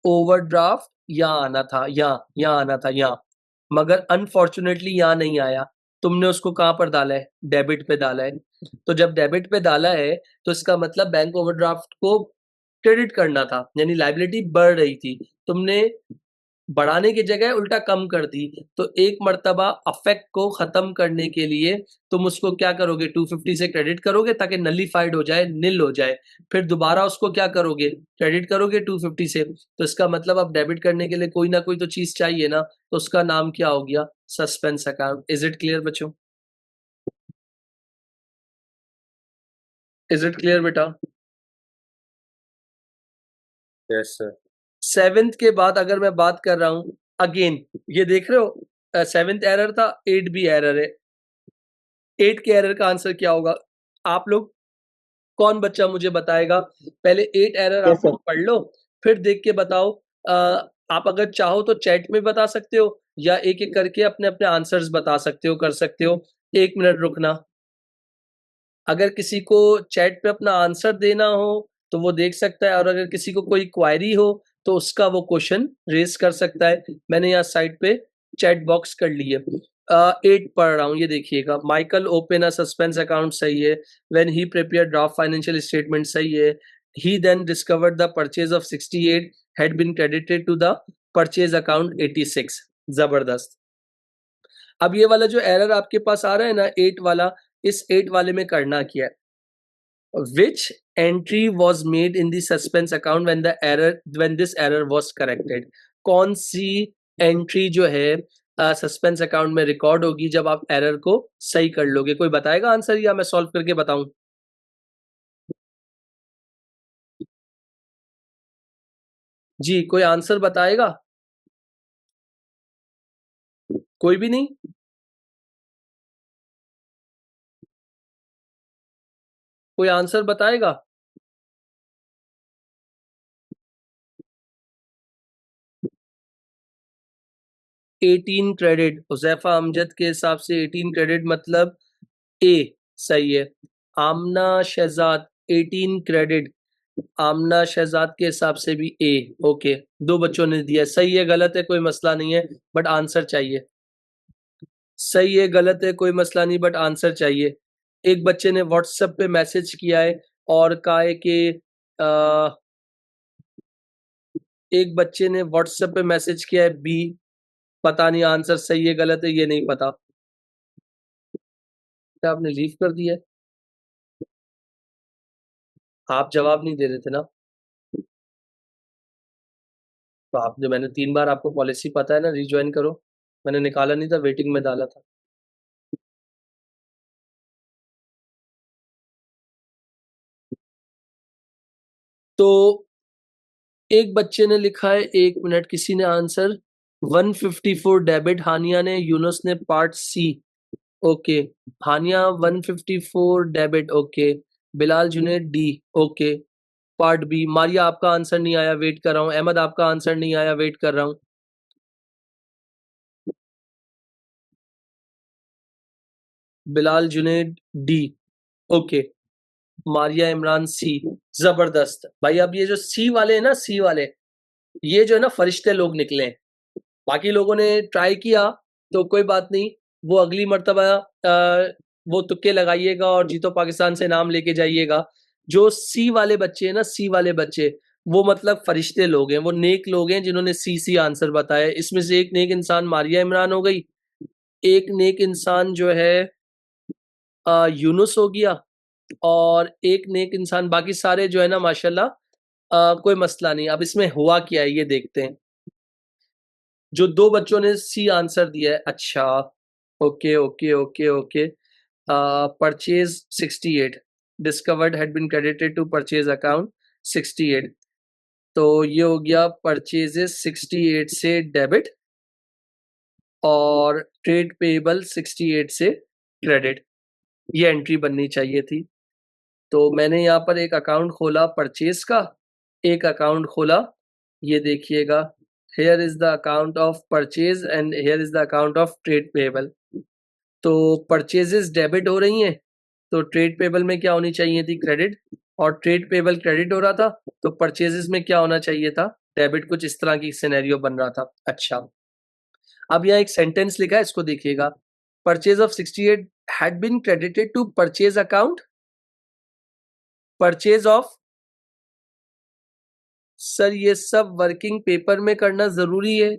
ओवरड्राफ्ट यहाँ आना था, यहाँ आना था, यहाँ, मगर अनफॉर्चुनेटली यहाँ नहीं आया। तुमने उसको कहाँ पर डाला है? डेबिट पे डाला है। तो जब डेबिट पे डाला है, तो इसका मतलब बैंक ओवरड्राफ्ट को क्रेडिट करना था, यानी लायबिलिटी बढ़ रही थी। तुमने बढ़ाने की जगह उल्टा कम कर दी। तो एक मर्तबा अफेक्ट को खत्म करने के लिए तुम उसको क्या करोगे? 250 से क्रेडिट करोगे ताकि नलिफाइड हो जाए, निल हो जाए। फिर दोबारा उसको क्या करोगे? क्रेडिट करोगे 250 से। तो इसका मतलब अब डेबिट करने के लिए कोई ना कोई तो चीज चाहिए ना, तो उसका नाम क्या हो गया? Suspense account. Is it clear बच्चों? इज इट क्लियर बेटा? Yes, sir. 7th के बाद अगर मैं बात कर रहा हूं, अगेन ये देख रहे हो, 7th एरर था, 8 भी एरर है। 8 के एरर का आंसर क्या होगा? आप लोग, कौन बच्चा मुझे बताएगा? पहले 8 एरर Yes, आप sir. लोग पढ़ लो, फिर देख के बताओ। आप अगर चाहो तो चैट में बता सकते हो, या एक-एक करके अपने-अपने आंसर्स बता सकते हो, कर सकते हो। 1 मिनट रुकना। अगर किसी को चैट पे अपना आंसर देना हो, तो वो देख सकता है, और अगर किसी को कोई क्वेरी हो, तो उसका वो क्वेश्चन रेज़ कर सकता है। मैंने यहाँ साइड पे चैट बॉक्स कर ली है। 8 पढ़ रहा हूँ, ये देखिएगा। Michael open a suspense account सही है। When he prepared draft financial statement सही है। He then discovered the purchase of 68 had been credited to the purchase account 86। ज़बरदस्त। अब ये वाला जो एरर आपके पास आ रहा है ना, 8 वाला, इस 8 वाले में करना क्या है? Which entry was made in the suspense account when this error was corrected? कौन सी एंट्री जो है सस्पेंस अकाउंट में रिकॉर्ड होगी जब आप एरर को सही कर लोगे? कोई बताएगा आंसर, या मैं सॉल्व करके बताऊं? जी, कोई आंसर बताएगा? कोई भी नहीं? कोई आंसर बताएगा? 18 क्रेडिट। हुज़ैफा अमजद के हिसाब से 18 क्रेडिट मतलब ए सही है। आमना शहजाद 18 क्रेडिट, आमना शहजाद के हिसाब से भी ए। ओके, 2 बच्चों ने दिया। सही है, गलत है, कोई मसला नहीं है, बट आंसर चाहिए। सही है, गलत है, कोई मसला नहीं, बट आंसर चाहिए। एक बच्चे ने व्हाट्सएप पे मैसेज किया है और कहा है कि अ, एक बच्चे ने व्हाट्सएप पे मैसेज किया है बी। पता नहीं आंसर सही है, गलत है, ये नहीं पता। क्या आपने लीव कर दिया है? आप जवाब नहीं दे रहे थे ना? तो आपने, मैंने 3 बार आपको पॉलिसी पता है ना, रिजॉइन करो। मैंने निकाला नहीं था, वेटिंग में डाला था। तो एक बच्चे ने लिखा है, 1 मिनट, किसी ने आंसर 154 डेबिट, हानिया ने, यूनुस ने part C. Okay, Haniya 154 debit, okay. Bilal Junaid D, okay. Part B, Maria आपका आंसर नहीं आया, वेट कर रहा हूँ। अहमद आपका आंसर नहीं आया, वेट कर रहा हूँ। Bilal Junaid D, okay. Maria Imran C. जबरदस्त भाई। अब ये जो सी वाले हैं ना, सी वाले, ये जो है ना, फरिश्ते लोग निकले हैं। बाकी लोगों ने ट्राई किया तो कोई बात नहीं, वो अगली मर्तबा वो तुक्के लगाइएगा और जीतो पाकिस्तान से नाम लेके जाइएगा। जो सी वाले बच्चे हैं ना, सी वाले बच्चे, वो मतलब फरिश्ते लोग हैं, वो नेक लोग हैं जिन्होंने सी सी आंसर बताया। इसमें से एक नेक इंसान मारिया इमरान हो गई, एक नेक इंसान जो है यूनुस हो गया, और एक नेक इंसान, बाकी सारे जो है ना माशाल्लाह, कोई मसला नहीं। अब इसमें हुआ क्या है ये देखते हैं। जो 2 बच्चों ने सी आंसर दिया है, अच्छा, okay, okay, okay, okay. Purchase 68 discovered had been credited to purchase account 68। तो ये हो गया परचेज़ेज़ 68 से डेबिट, और ट्रेड पेएबल 68 से क्रेडिट। ये एंट्री बननी चाहिए थी। तो मैंने यहाँ पर एक अकाउंट खोला परचेज़ का, एक अकाउंट खोला, ये देखिएगा, here is the account of purchase and here is the account of trade payable. तो परचेज़ेज़ डेबिट हो रही हैं, तो ट्रेड पेएबल में क्या होनी चाहिए थी? क्रेडिट। और ट्रेड पेएबल क्रेडिट हो रहा था, तो परचेज़ेज़ में क्या होना चाहिए था? डेबिट, कुछ इस तरह की सिनेरियो बन रहा था। अच्छा, अब यहाँ एक सेंटेंस लिखा है, इसको देखिएगा। Purchase of 68 had been credited to purchase account. Purchase of, sir ये सब वर्किंग पेपर में करना जरूरी है?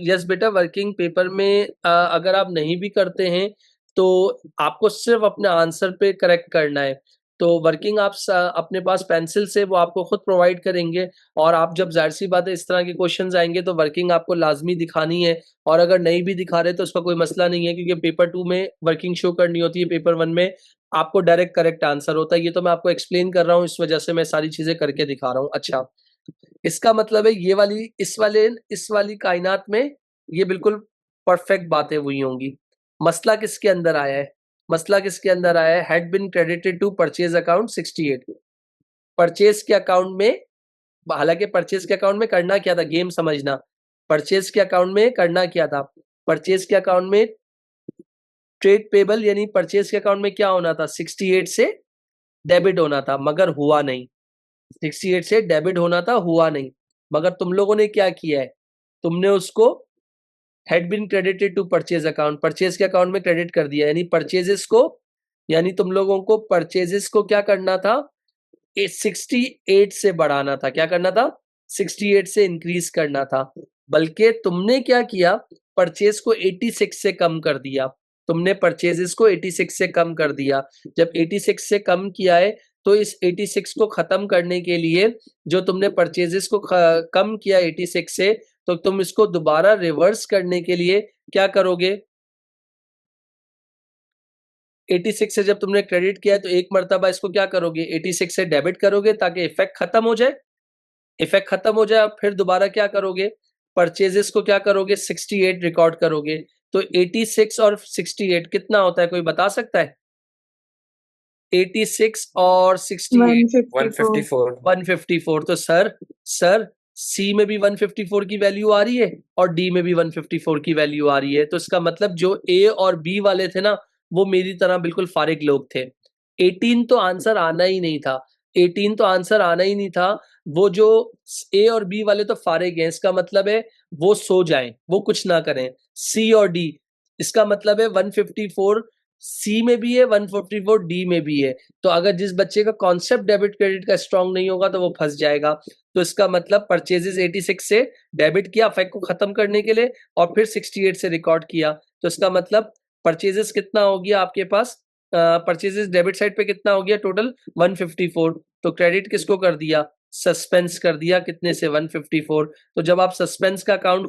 यस बेटा, वर्किंग पेपर में अगर आप नहीं भी करते हैं तो आपको सिर्फ अपने आंसर पे करेक्ट करना है। तो वर्किंग आप अपने पास पेंसिल से वो आपको खुद प्रोवाइड करेंगे, और आप जब जाहिर सी बात है इस तरह के क्वेश्चंस आएंगे तो वर्किंग आपको लाजमी दिखानी है, और अगर नहीं भी दिखा रहे तो उसका कोई मसला नहीं है, क्योंकि पेपर 2 में वर्किंग शो करनी होती है, पेपर 1 में आपको डायरेक्ट करेक्ट आंसर होता है। ये तो मैं आपको एक्सप्लेन कर रहा हूँ, इस वजह से मैं सारी चीजें करके दिखा रहा हूँ। अच्छा, इसका मतलब है ये वाली इस वाली कायनात में ये बिल्कुल परफेक्ट बातें हुई होंगी। मसला किसके अंदर आया है? मसला किसके अंदर आया है? Had been credited to purchase account 68। Purchase के अकाउंट में, हालांकि परचेज के अकाउंट में करना क्या था, गेम समझना। परचेज के अकाउंट में करना क्या था? परचेज के अकाउंट में ट्रेड पेबल यानी परचेज के अकाउंट में क्या होना था? 68 से डेबिट होना था, मगर हुआ नहीं। 68 से डेबिट होना था, हुआ नहीं। मगर तुम लोगों ने क्या किया है? तुमने उसको had been credited to purchase account, purchase के अकाउंट में क्रेडिट कर दिया, यानी परचेजेस को, यानी तुम लोगों को परचेजेस को क्या करना था? 68 से बढ़ाना था। क्या करना था? 68 से इंक्रीज करना था। बल्कि तुमने क्या किया? परचेज को 86 से कम कर दिया। तुमने परचेजेस को 86 से कम कर दिया। जब 86 से कम किया है तो इस 86 को खत्म करने के लिए, जो तुमने परचेजेस को कम किया 86 से, तो तुम इसको दोबारा रिवर्स करने के लिए क्या करोगे? 86 से जब तुमने क्रेडिट किया है तो एक मर्तबा इसको क्या करोगे? 86 से डेबिट करोगे ताकि इफेक्ट खत्म हो जाए। इफेक्ट खत्म हो जाए, फिर दोबारा क्या करोगे? परचेजेस को क्या करोगे? 68 रिकॉर्ड करोगे। तो 86 और 68 कितना होता है, कोई बता सकता है? 86 और 68 154 154। तो सर सी में भी 154 की वैल्यू आ रही है और डी में भी 154 की वैल्यू आ रही है। तो इसका मतलब जो ए और बी वाले थे ना, वो मेरी तरह बिल्कुल फारिग लोग थे। 18 तो आंसर आना ही नहीं था। 18 तो आंसर आना ही नहीं था। वो जो ए और बी वाले तो फारिग हैं, इसका मतलब है वो सो जाएं, वो कुछ ना करें। सी और डी, इसका मतलब है 154 सी में भी है, 144 डी में भी है। तो अगर जिस बच्चे का कॉन्सेप्ट डेबिट क्रेडिट का स्ट्रांग नहीं होगा तो वो फंस जाएगा। तो इसका मतलब परचेजेस 86 से डेबिट किया इफेक्ट को खत्म करने के लिए, और फिर 68 से रिकॉर्ड किया। तो इसका मतलब परचेजेस कितना हो गया आपके पास? परचेजेस डेबिट साइड पे कितना हो गया टोटल? 154। तो क्रेडिट किसको कर दिया? सस्पेंस कर दिया। कितने से? 154। तो जब आप सस्पेंस का अकाउंट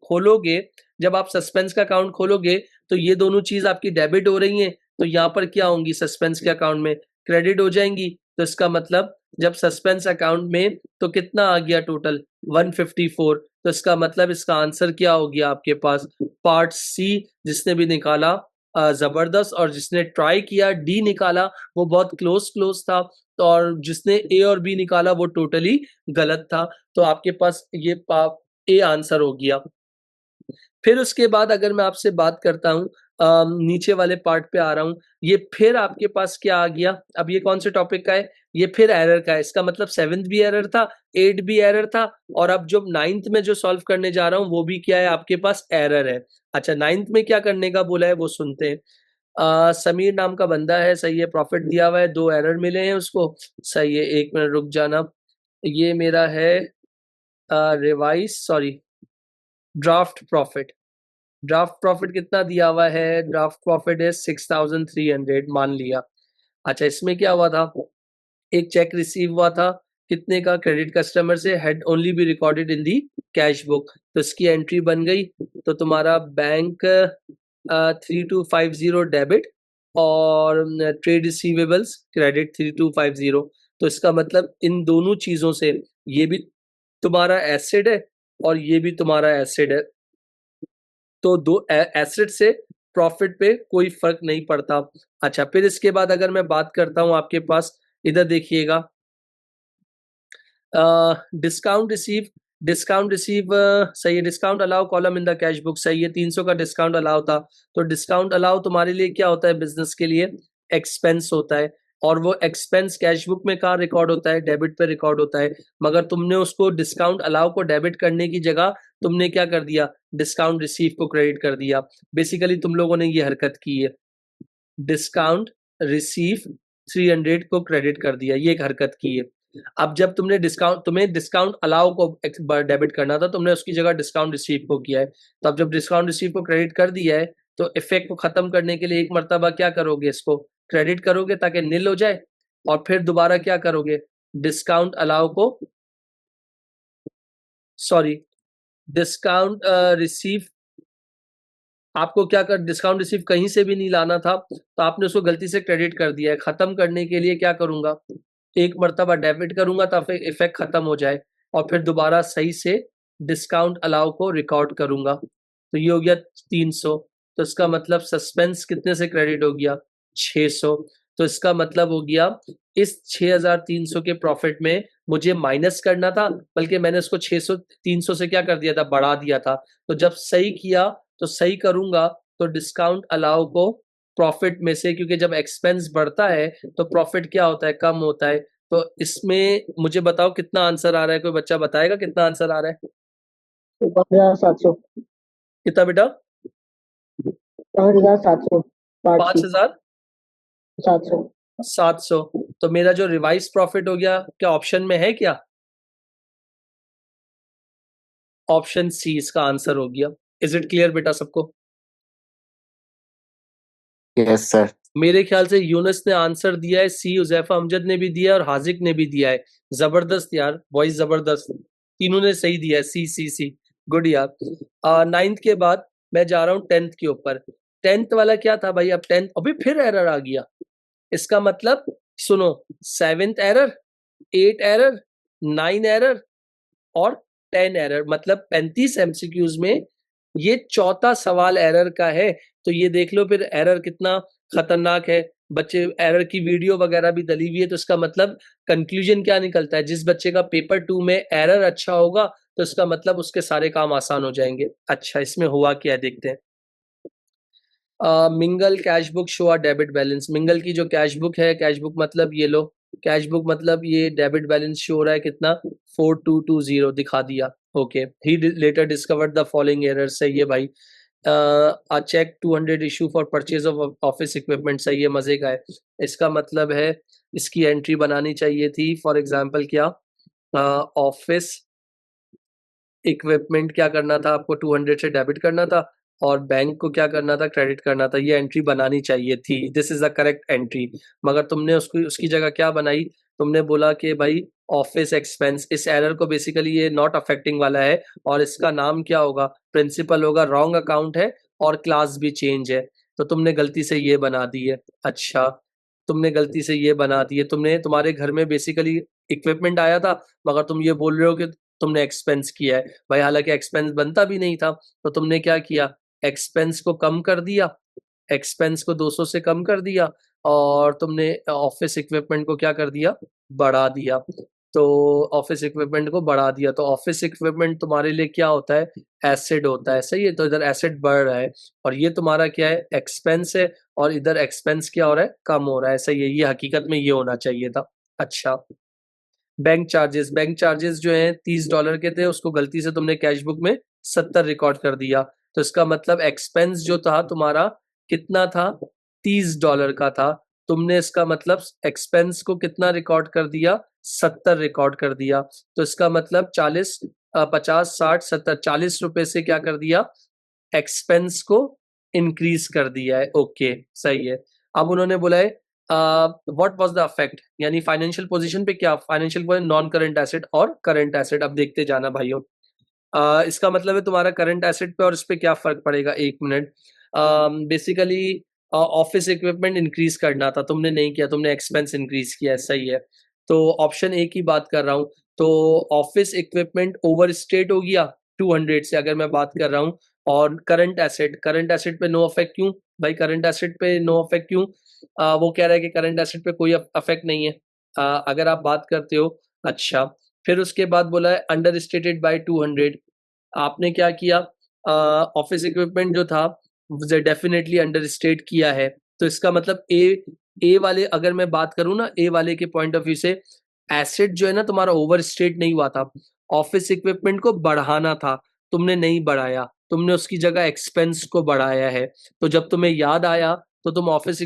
खोलोगे, जब आप सस्पेंस का अकाउंट खोलोगे तो ये दोनों चीज आपकी डेबिट हो रही हैं, तो यहाँ पर क्या होंगी? सस्पेंस के अकाउंट में क्रेडिट हो जाएंगी। तो इसका मतलब जब सस्पेंस अकाउंट में, तो कितना आ गया टोटल? 154। तो इसका मतलब इसका आंसर क्या हो गया आपके पास? पार्ट सी। जिसने भी निकाला जबरदस्त, और जिसने ट्राई किया डी निकाला वो बहुत क्लोज था, तो और जिसने ए और बी निकाला वो टोटली गलत था। तो आपके पास ये ए आंसर हो गया। फिर उसके बाद अगर मैं आपसे बात करता हूँ, नीचे वाले पार्ट पे आ रहा हूँ, ये फिर आपके पास क्या आ गया? अब ये कौन से टॉपिक का है? ये फिर एरर का है। इसका मतलब 7th भी एरर था, 8 भी एरर था, और अब जो 9th में जो सॉल्व करने जा रहा हूँ वो भी क्या है आपके पास? एरर है। अच्छा, 9th में क्या करने का बोला है वो सुनते हैं। समीर नाम का बंदा है, सही है, प्रॉफिट दिया हुआ है, 2 एरर मिले हैं उसको, सही है। 1 मिनट रुक जाना। ये मेरा है ड्राफ्ट प्रॉफिट। ड्राफ्ट प्रॉफिट कितना दिया हुआ है? ड्राफ्ट प्रॉफिट है 6300, मान लिया। अच्छा, इसमें क्या हुआ था? एक चेक रिसीव हुआ था, कितने का? क्रेडिट कस्टमर से, had only be recorded in the cash book. तो इसकी एंट्री बन गई। तो तुम्हारा बैंक 3250 डेबिट, और ट्रेड रिसीवेबल्स क्रेडिट 3250। तो इसका मतलब इन दोनों चीजों से ये भी तुम्हारा एसेट है और ये भी तुम्हारा एसेट है। तो दो एसेट से प्रॉफिट पे कोई फर्क नहीं पड़ता। अच्छा, फिर इसके बाद अगर मैं बात करता हूं आपके पास, इधर देखिएगा, डिस्काउंट रिसीव सही है। Discount allow column in the cash book, सही है। 300 का डिस्काउंट अलाउ था। तो डिस्काउंट अलाउ तुम्हारे लिए क्या होता है? बिजनेस के लिए एक्सपेंस होता है। और वो एक्सपेंस कैश बुक में कहाँ रिकॉर्ड होता है, डेबिट पे रिकॉर्ड होता है, मगर तुमने उसको डिस्काउंट अलाउ को डेबिट करने की जगह तुमने क्या कर दिया, डिस्काउंट रिसीव को क्रेडिट कर दिया। बेसिकली तुम लोगों ने ये हरकत की है, डिस्काउंट रिसीव 300 को क्रेडिट कर दिया, ये एक हरकत की है। अब जब तुम्हें डिस्काउंट अलाउ को डेबिट करना था, तुमने उसकी जगह डिस्काउंट रिसीव को किया है। तो अब जब डिस्काउंट रिसीव को क्रेडिट कर दिया है, तो इफेक्ट को खत्म करने के लिए एक मर्तबा क्या करोगे, इसको क्रेडिट करोगे ताकि नील हो जाए, और फिर दोबारा क्या करोगे, डिस्काउंट अलाउ को डिस्काउंट रिसीव, आपको क्या कर डिस्काउंट रिसीव कहीं से भी नहीं लाना था, तो आपने उसको गलती से क्रेडिट कर दिया है। खत्म करने के लिए क्या करूंगा, एक मर्तबा डेबिट करूंगा ताकि इफेक्ट खत्म हो जाए, और फिर दोबारा सही से डिस्काउंट अलाउ को रिकॉर्ड करूंगा। तो ये हो गया 300। तो इसका मतलब सस्पेंस कितने से क्रेडिट हो गया, 600। तो इसका मतलब हो गया इस 6300 के प्रॉफिट में मुझे माइनस करना था, बल्कि मैंने इसको 600 300 से क्या कर दिया था, बढ़ा दिया था। तो जब सही किया तो सही करूंगा तो डिस्काउंट अलाउ को प्रॉफिट में से, क्योंकि जब एक्सपेंस बढ़ता है तो प्रॉफिट क्या होता है, कम होता है। तो इसमें मुझे बताओ कितना आंसर आ रहा है, कोई बच्चा बताएगा कितना आंसर आ रहा है, 5700, कितना बेटा, 5700, पार्ट सी, 5700। 700। तो मेरा जो रिवाइज प्रॉफिट हो गया, क्या ऑप्शन में है क्या, ऑप्शन सी इसका आंसर हो गया। इज इट क्लियर बेटा सबको? Yes sir. मेरे ख्याल से यूनुस ने आंसर दिया है सी, हुजैफा अमजद ने भी दिया है और हाजिक ने भी दिया है। जबरदस्त यार, वॉइस जबरदस्त, तीनों ने सही दिया है, सी सी सी, गुड यार। 9th के बाद मैं जा रहा हूँ 10th के ऊपर। 10th वाला क्या था भाई, अब 10th अभी फिर एरर आ गया। इसका मतलब सुनो, 7th एरर, 8 एरर, 9 एरर और 10 एरर, मतलब 35 एमसीक्यूज में ये चौथा सवाल एरर का है। तो ये देख लो फिर एरर कितना खतरनाक है। बच्चे एरर की वीडियो वगैरह भी डली हुई है, तो इसका मतलब कंक्लूजन क्या निकलता है, जिस बच्चे का पेपर 2 में एरर अच्छा होगा तो इसका मतलब उसके सारे काम आसान हो जाएंगे। अच्छा, इसमें हुआ क्या है देखते हैं। मिंगल कैश बुक शो आ डेबिट बैलेंस, मिंगल की जो कैश बुक है, कैश बुक मतलब ये लो, कैश बुक मतलब ये डेबिट बैलेंस शो हो रहा है कितना, 4220 दिखा दिया। Okay, he later discovered the following error, सही है भाई। A cheque 200 issue for purchase of office equipment, सही है, मजे का है। इसका मतलब है इसकी एंट्री बनानी चाहिए थी, फॉर एग्जांपल क्या, ऑफिस इक्विपमेंट क्या करना था आपको, 200 से डेबिट करना था, और बैंक को क्या करना था, क्रेडिट करना था। ये एंट्री बनानी चाहिए थी, this is the correct entry. मगर तुमने उसको उसकी जगह क्या बनाई, तुमने बोला कि भाई ऑफिस एक्सपेंस। इस एरर को बेसिकली ये नॉट अफेक्टिंग वाला है, और इसका नाम क्या होगा, प्रिंसिपल होगा, रॉन्ग अकाउंट है और क्लास भी चेंज है। तो तुमने गलती से ये बना दी है। अच्छा, तुमने गलती से ये बना दी है, तुमने, तुम्हारे घर में बेसिकली इक्विपमेंट आया था, मगर तुम ये बोल रहे हो कि तुमने एक्सपेंस किया है भाई, हालांकि एक्सपेंस बनता भी नहीं था। तो तुमने क्या किया, एक्सपेंस को कम कर दिया, एक्सपेंस को 200 से कम कर दिया, और तुमने ऑफिस इक्विपमेंट को क्या कर दिया, बढ़ा दिया। तो ऑफिस इक्विपमेंट को बढ़ा दिया, तो ऑफिस इक्विपमेंट तुम्हारे लिए क्या होता है, एसेट होता है, सही है। तो इधर एसेट बढ़ रहा है, और ये तुम्हारा क्या है, एक्सपेंस है, और इधर एक्सपेंस क्या हो रहा है, कम हो रहा है, सही है। ये हकीकत में ये होना चाहिए था। अच्छा, बैंक चार्जेस, बैंक चार्जेस जो है $30 के थे, उसको गलती से तुमने कैश बुक में 70 रिकॉर्ड कर दिया। तो इसका मतलब एक्सपेंस जो था तुम्हारा कितना था, $30 का था। तुमने इसका मतलब एक्सपेंस को कितना रिकॉर्ड कर दिया, 70 रिकॉर्ड कर दिया। तो इसका मतलब 40 50 60 70 40 रुपए से क्या कर दिया, एक्सपेंस को इंक्रीज कर दिया है। ओके, सही है। अब उन्होंने बोला है व्हाट वाज द अफेक्ट, यानी फाइनेंशियल पोजीशन पे क्या, फाइनेंशियल नॉन करंट एसेट और करंट एसेट। अब देखते जाना भाइयों, इसका मतलब है तुम्हारा करंट एसेट पे और इस पे क्या फर्क पड़ेगा, एक minute. Basically office equipment increase करना था, तुमने नहीं किया, तुमने एक्सपेंस इंक्रीज किया है, सही है। तो ऑप्शन ए की बात कर रहा हूँ। तो ऑफिस इक्विपमेंट ओवर स्टेट हो गया 200 से, अगर मैं बात कर रहा हूँ। और करंट एसेट, करंट एसेट पे नो अफेक्ट क्यों भाई, करंट एसेट पे नो अफेक्ट क्यों, वो कह रहा है कि करंट एसेट पे कोई अफेक्ट नहीं है, अगर आप बात करते हो। अच्छा, फिर उसके बाद बोला है अंडर स्टेटेड बाई 200। आपने क्या किया, ऑफिस इक्विपमेंट जो था डेफिनेटली अंडर स्टेट किया है। तो इसका मतलब ए ए वाले अगर मैं बात करूं ना, ए वाले के पॉइंट ऑफ व्यू से एसेट जो है ना तुम्हारा ओवर स्टेट नहीं हुआ था, ऑफिस इक्विपमेंट को बढ़ाना था, तुमने नहीं बढ़ाया, तुमने उसकी जगह एक्सपेंस को बढ़ाया है। तो जब तुम्हें याद आया तो तुम ऑफिस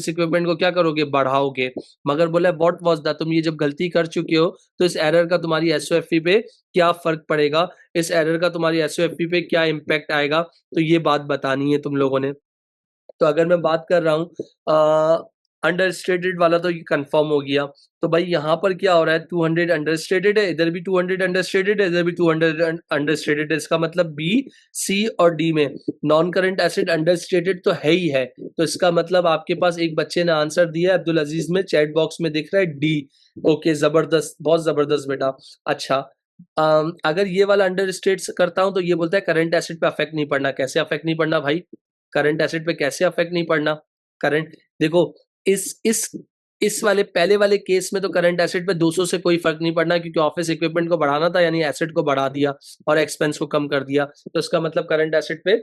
इक्विपमेंट को क्या करोगे, बढ़ाओगे। मगर बोला व्हाट वाज दैट, तुम ये जब गलती कर चुके हो तो इस एरर का तुम्हारी एसओएफपी पे क्या फर्क पड़ेगा, इस एरर का तुम्हारी एसओएफपी पे क्या इम्पैक्ट आएगा, तो ये बात बतानी है तुम लोगों ने। तो अगर मैं बात कर रहा हूँ अंडर स्टेटेड वाला, तो ये कंफर्म हो गया। तो भाई यहाँ पर क्या हो रहा है, 200 अंडर स्टेटेड है, इधर भी 200 अंडर स्टेटेड है, इधर भी 200 अंडर स्टेटेड है। इसका मतलब बी, सी और डी में non current asset under stated तो है ही है। तो इसका मतलब आपके पास एक बच्चे ने आंसर दिया है, अब्दुल अजीज में चैट बॉक्स में दिख रहा है डी। ओके, जबरदस्त, बहुत जबरदस्त बेटा। अच्छा, अगर ये वाला अंडर स्टेट करता हूं तो ये बोलता है करंट एसेट पे अफेक्ट नहीं पड़ना। कैसे अफेक्ट नहीं पड़ना भाई, करंट एसेट पे कैसे अफेक्ट नहीं पड़ना। करंट देखो, इस वाले पहले वाले केस में तो करंट एसेट पे 200 से कोई फर्क नहीं पड़ना, क्योंकि ऑफिस इक्विपमेंट को बढ़ाना था, यानी एसेट को बढ़ा दिया और एक्सपेंस को कम कर दिया। तो इसका मतलब करंट एसेट पे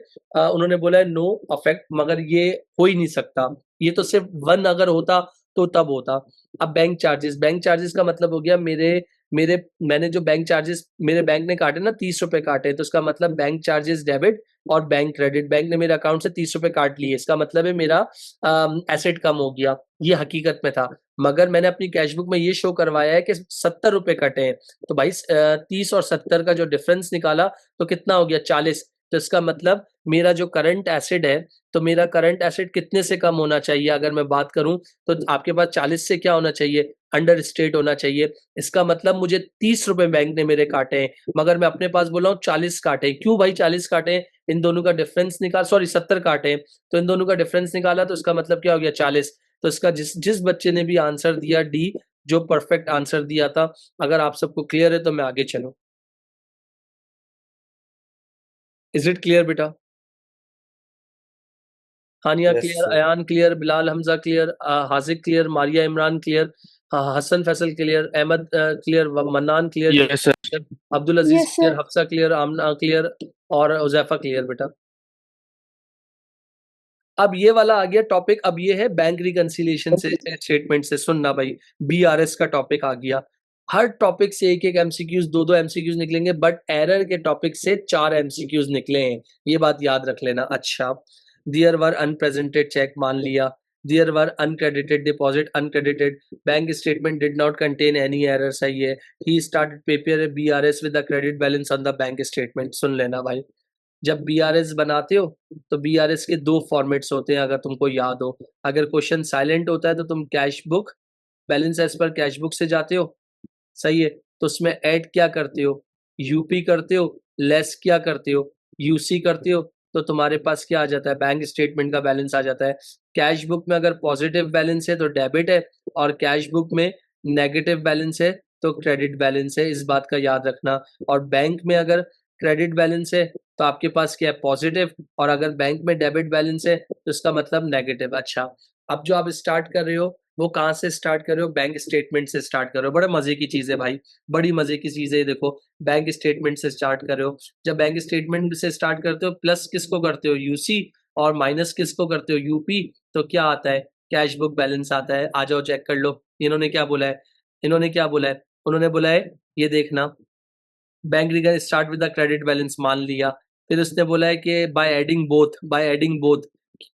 उन्होंने बोला है नो अफेक्ट। मगर ये हो ही नहीं सकता, ये तो सिर्फ वन अगर होता तो तब होता। अब बैंक चार्जेस, बैंक चार्जेस का मतलब हो गया मेरे मेरे मैंने जो बैंक चार्जेस मेरे बैंक ने काटे ना, 30 रुपए काटे, तो इसका मतलब बैंक चार्जेस डेबिट और बैंक क्रेडिट, बैंक ने मेरे अकाउंट से 30 रुपए काट लिए, इसका मतलब है मेरा एसेट कम हो गया। ये हकीकत में था, मगर मैंने अपनी कैशबुक में ये शो करवाया है कि 70 रुपए कटे हैं। तो भाई 30 और 70 का जो डिफरेंस निकाला तो कितना हो गया, 40। तो इसका मतलब मेरा जो करंट एसेट है, तो मेरा करंट एसेट कितने से कम होना चाहिए, अगर मैं बात करूं तो आपके पास 40 से क्या होना चाहिए, अंडर स्टेट होना चाहिए। इसका मतलब मुझे 30 रुपए बैंक ने मेरे काटे हैं, मगर मैं अपने पास बोला हूँ 40 काटे। क्यों भाई 40 काटे, इन दोनों का डिफरेंस निकाल, सॉरी 70 काटे, तो इन दोनों का डिफरेंस निकाला तो इसका मतलब क्या हो गया, 40। तो इसका जिस जिस बच्चे ने भी आंसर दिया डी, जो परफेक्ट आंसर दिया था, अगर आप सबको क्लियर है तो मैं आगे चलूं। इज इट क्लियर बेटा? Haniya Yes, clear, sir. Ayan clear, Bilal Hamza clear, Haziq clear, Maria Imran clear, Hasan Faisal clear, Ahmad clear, Mannan clear, Yes, sir. Abdul Aziz Yes, clear, sir. Hafsa clear, Amna clear और उजैफा क्लियर बेटा। अब ये वाला आ गया टॉपिक, अब ये है बैंक रिकंसिलिएशन से स्टेटमेंट से। सुनना भाई, बीआरएस का टॉपिक आ गया। हर टॉपिक से एक एक एमसीक्यूज, दो दो एमसीक्यूज निकलेंगे, बट एरर के टॉपिक से 4 एमसीक्यूज निकले हैं, ये बात याद रख लेना। अच्छा, देयर वर अनप्रेजेंटेड चेक, मान लिया। There were uncredited deposit, uncredited. Bank statement did not contain any error, सही है। He started paper BRS with the credit balance on the bank statement. सुन लेना भाई, जब बीआरएस बनाते हो तो बीआरएस के 2 फॉर्मेट्स होते हैं, अगर तुमको याद हो। अगर क्वेश्चन साइलेंट होता है तो तुम cash book, balance as per cash book से जाते हो, सही है। तो उसमें ऐड क्या करते हो, यूपी करते हो, लेस क्या करते हो, यूसी करते हो, तो तुम्हारे पास क्या आ जाता है, बैंक स्टेटमेंट का बैलेंस आ जाता है। कैश बुक में अगर पॉजिटिव बैलेंस है तो डेबिट है, और कैश बुक में नेगेटिव बैलेंस है तो क्रेडिट बैलेंस है, इस बात का याद रखना। और बैंक में अगर क्रेडिट बैलेंस है तो आपके पास क्या है, पॉजिटिव, और अगर बैंक में डेबिट बैलेंस है तो इसका मतलब नेगेटिव। अच्छा, अब जो आप स्टार्ट कर रहे हो वो कहाँ से स्टार्ट कर रहे हो, बैंक स्टेटमेंट से स्टार्ट कर रहे हो। बड़े मजे की चीज है भाई, बड़ी मजे की चीज है। देखो, बैंक स्टेटमेंट से स्टार्ट कर रहे हो, जब बैंक स्टेटमेंट से स्टार्ट करते हो, प्लस किसको करते हो, यूसी, और माइनस किसको करते हो, यूपी, तो क्या आता है, कैश बुक बैलेंस आता है। आ जाओ चेक कर लो, इन्होंने क्या बोला है, इन्होंने क्या बोला है, उन्होंने बोला है, ये देखना, bank recon start with the credit balance, मान लिया। फिर उसने बोला है कि बाय एडिंग बोथ,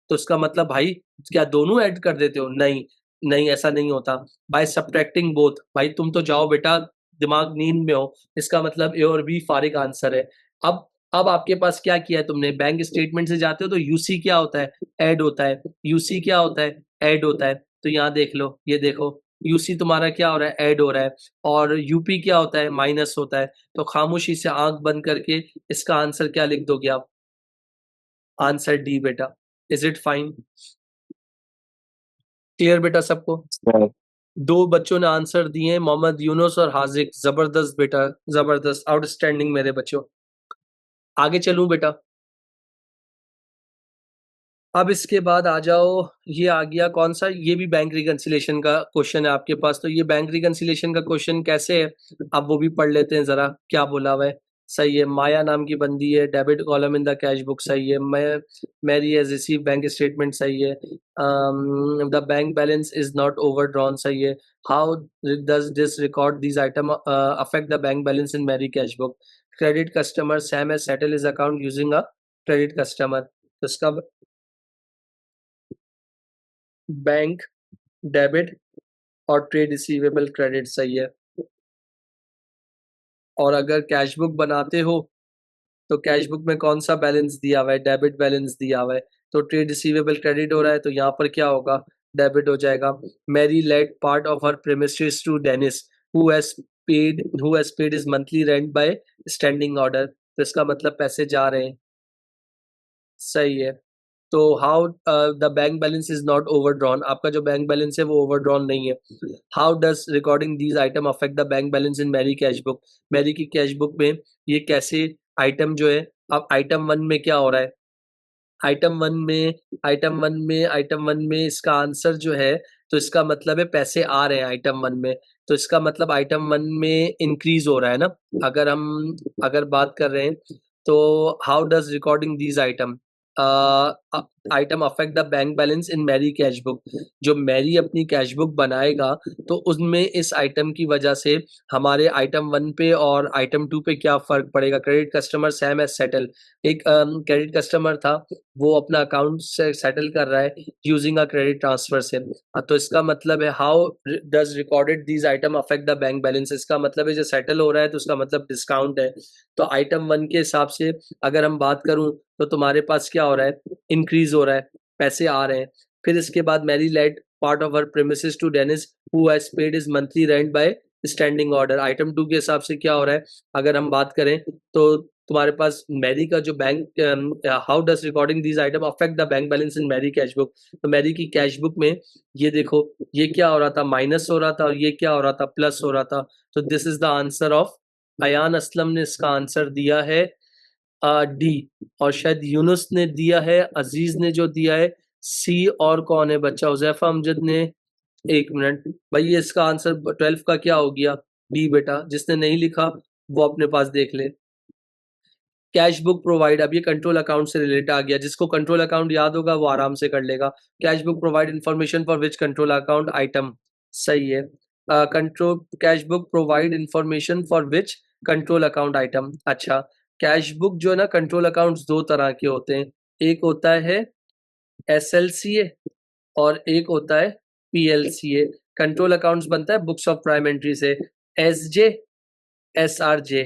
तो उसका मतलब भाई क्या दोनों ऐड कर देते हो, नहीं, नहीं ऐसा नहीं होता। बाय सब्ट्रैक्टिंग बोथ, भाई तुम तो जाओ बेटा, दिमाग नींद में हो, इसका मतलब ए और बी फारिग आंसर है। अब आपके पास क्या किया है तुमने, बैंक स्टेटमेंट से जाते हो तो यूसी क्या होता है, ऐड होता है, यूसी क्या होता है, ऐड होता है। तो यहाँ देख लो, ये देखो, यूसी तुम्हारा क्या हो रहा है, ऐड हो रहा है, और यूपी क्या होता है, माइनस होता है। तो खामोशी से आंख बंद करके इसका आंसर क्या लिख दोगे आप, आंसर डी बेटा। इज इट फाइन, क्लियर बेटा सबको? Sir. 2 बच्चों ने आंसर दिए, मोहम्मद यूनुस और हाजिक, जबरदस्त बेटा, जबरदस्त, आउटस्टैंडिंग मेरे बच्चों। आगे चलूं बेटा? अब इसके बाद आ जाओ, ये आ गया कौन सा, ये भी बैंक रिकंसिलिएशन का क्वेश्चन है आपके पास। तो ये बैंक रिकंसिलिएशन का क्वेश्चन कैसे है, अब वो भी पढ़ लेते हैं जरा, क्या बोला हुआ है। सही है। माया नाम की बंदी है, debit column in the cash book सही है। Mary has receive bank statement सही है। The bank balance is not overdrawn सही है। How does this record this item affect the bank balance in Mary cash book? Credit customer Sam has settle his account using a credit customer. तो इसका bank, debit और trade receivable credit सही है। और अगर cash book बनाते हो तो कैश बुक में कौन सा बैलेंस दिया हुआ है? डेबिट बैलेंस दिया हुआ है। तो ट्रेड रिसीवेबल क्रेडिट हो रहा है तो यहाँ पर क्या होगा? डेबिट हो जाएगा। Mary let part of her premises to Dennis who has paid his monthly rent by standing order. तो इसका मतलब पैसे जा रहे हैं। सही है। तो how the bank balance is not overdrawn, आपका जो बैंक बैलेंस है वो ओवरड्रॉन नहीं है। How does recording these item affect the bank balance in Mary cash book? Mary की कैश बुक में ये कैसे आइटम जो है, अब आइटम वन में क्या हो रहा है? आइटम वन में इसका आंसर जो है, तो इसका मतलब है पैसे आ रहे हैं आइटम वन में। तो इसका मतलब आइटम वन में इंक्रीज हो रहा है ना। अगर बात कर रहे हैं तो how does recording these item affect the bank balance in Mary cash book? जो मैरी अपनी कैश बुक बनाएगा तो उसमें इस आइटम की वजह से हमारे आइटम वन पे और आइटम टू पे क्या फर्क पड़ेगा? Credit customer Sam as settle, एक क्रेडिट कस्टमर था, वो अपना अकाउंट से सेटल कर रहा है यूजिंग अ क्रेडिट ट्रांसफर से। तो इसका मतलब है how does recorded these item affect the bank balance? इसका मतलब है जो सेटल हो रहा है तो उसका मतलब डिस्काउंट है। तो आइटम वन के हिसाब से अगर हम बात करूं तो तुम्हारे पास क्या हो रहा है? इंक्रीज हो रहा है, पैसे आ रहे हैं। फिर इसके बाद Mary let part of her premises to Dennis who has paid his monthly rent by standing order. Item two के हिसाब से क्या हो रहा है? अगर हम बात करें तो तुम्हारे पास मैरी का जो bank, how does recording these item affect the bank balance in Mary cash book? तो मैरी की कैश बुक में ये देखो, ये क्या हो रहा था? माइनस हो रहा था, और ये क्या हो रहा था? प्लस हो रहा था। तो this is the answer of, Ayan Aslam ने इसका आंसर दिया है डी। और शायद यूनुस ने दिया है, अजीज ने जो दिया है सी, और कौन है बच्चा? हुजैफा अमजद ने, एक मिनट भाई, ये इसका आंसर 12 का क्या हो गया? बी बेटा। जिसने नहीं लिखा वो अपने पास देख ले। कैश बुक प्रोवाइड, अब ये कंट्रोल अकाउंट से रिलेटेड आ गया। जिसको कंट्रोल अकाउंट याद होगा वो आराम से कर लेगा। Cash book provide information for which control account item? सही है। Control cash book provide information for which control account item. अच्छा, कैश बुक जो है ना, कंट्रोल अकाउंट्स दो तरह के होते हैं। एक होता है SLCA और एक होता है PLCA। कंट्रोल अकाउंट्स बनता है बुक्स ऑफ प्राइम एंट्री से। SJ, SRJ।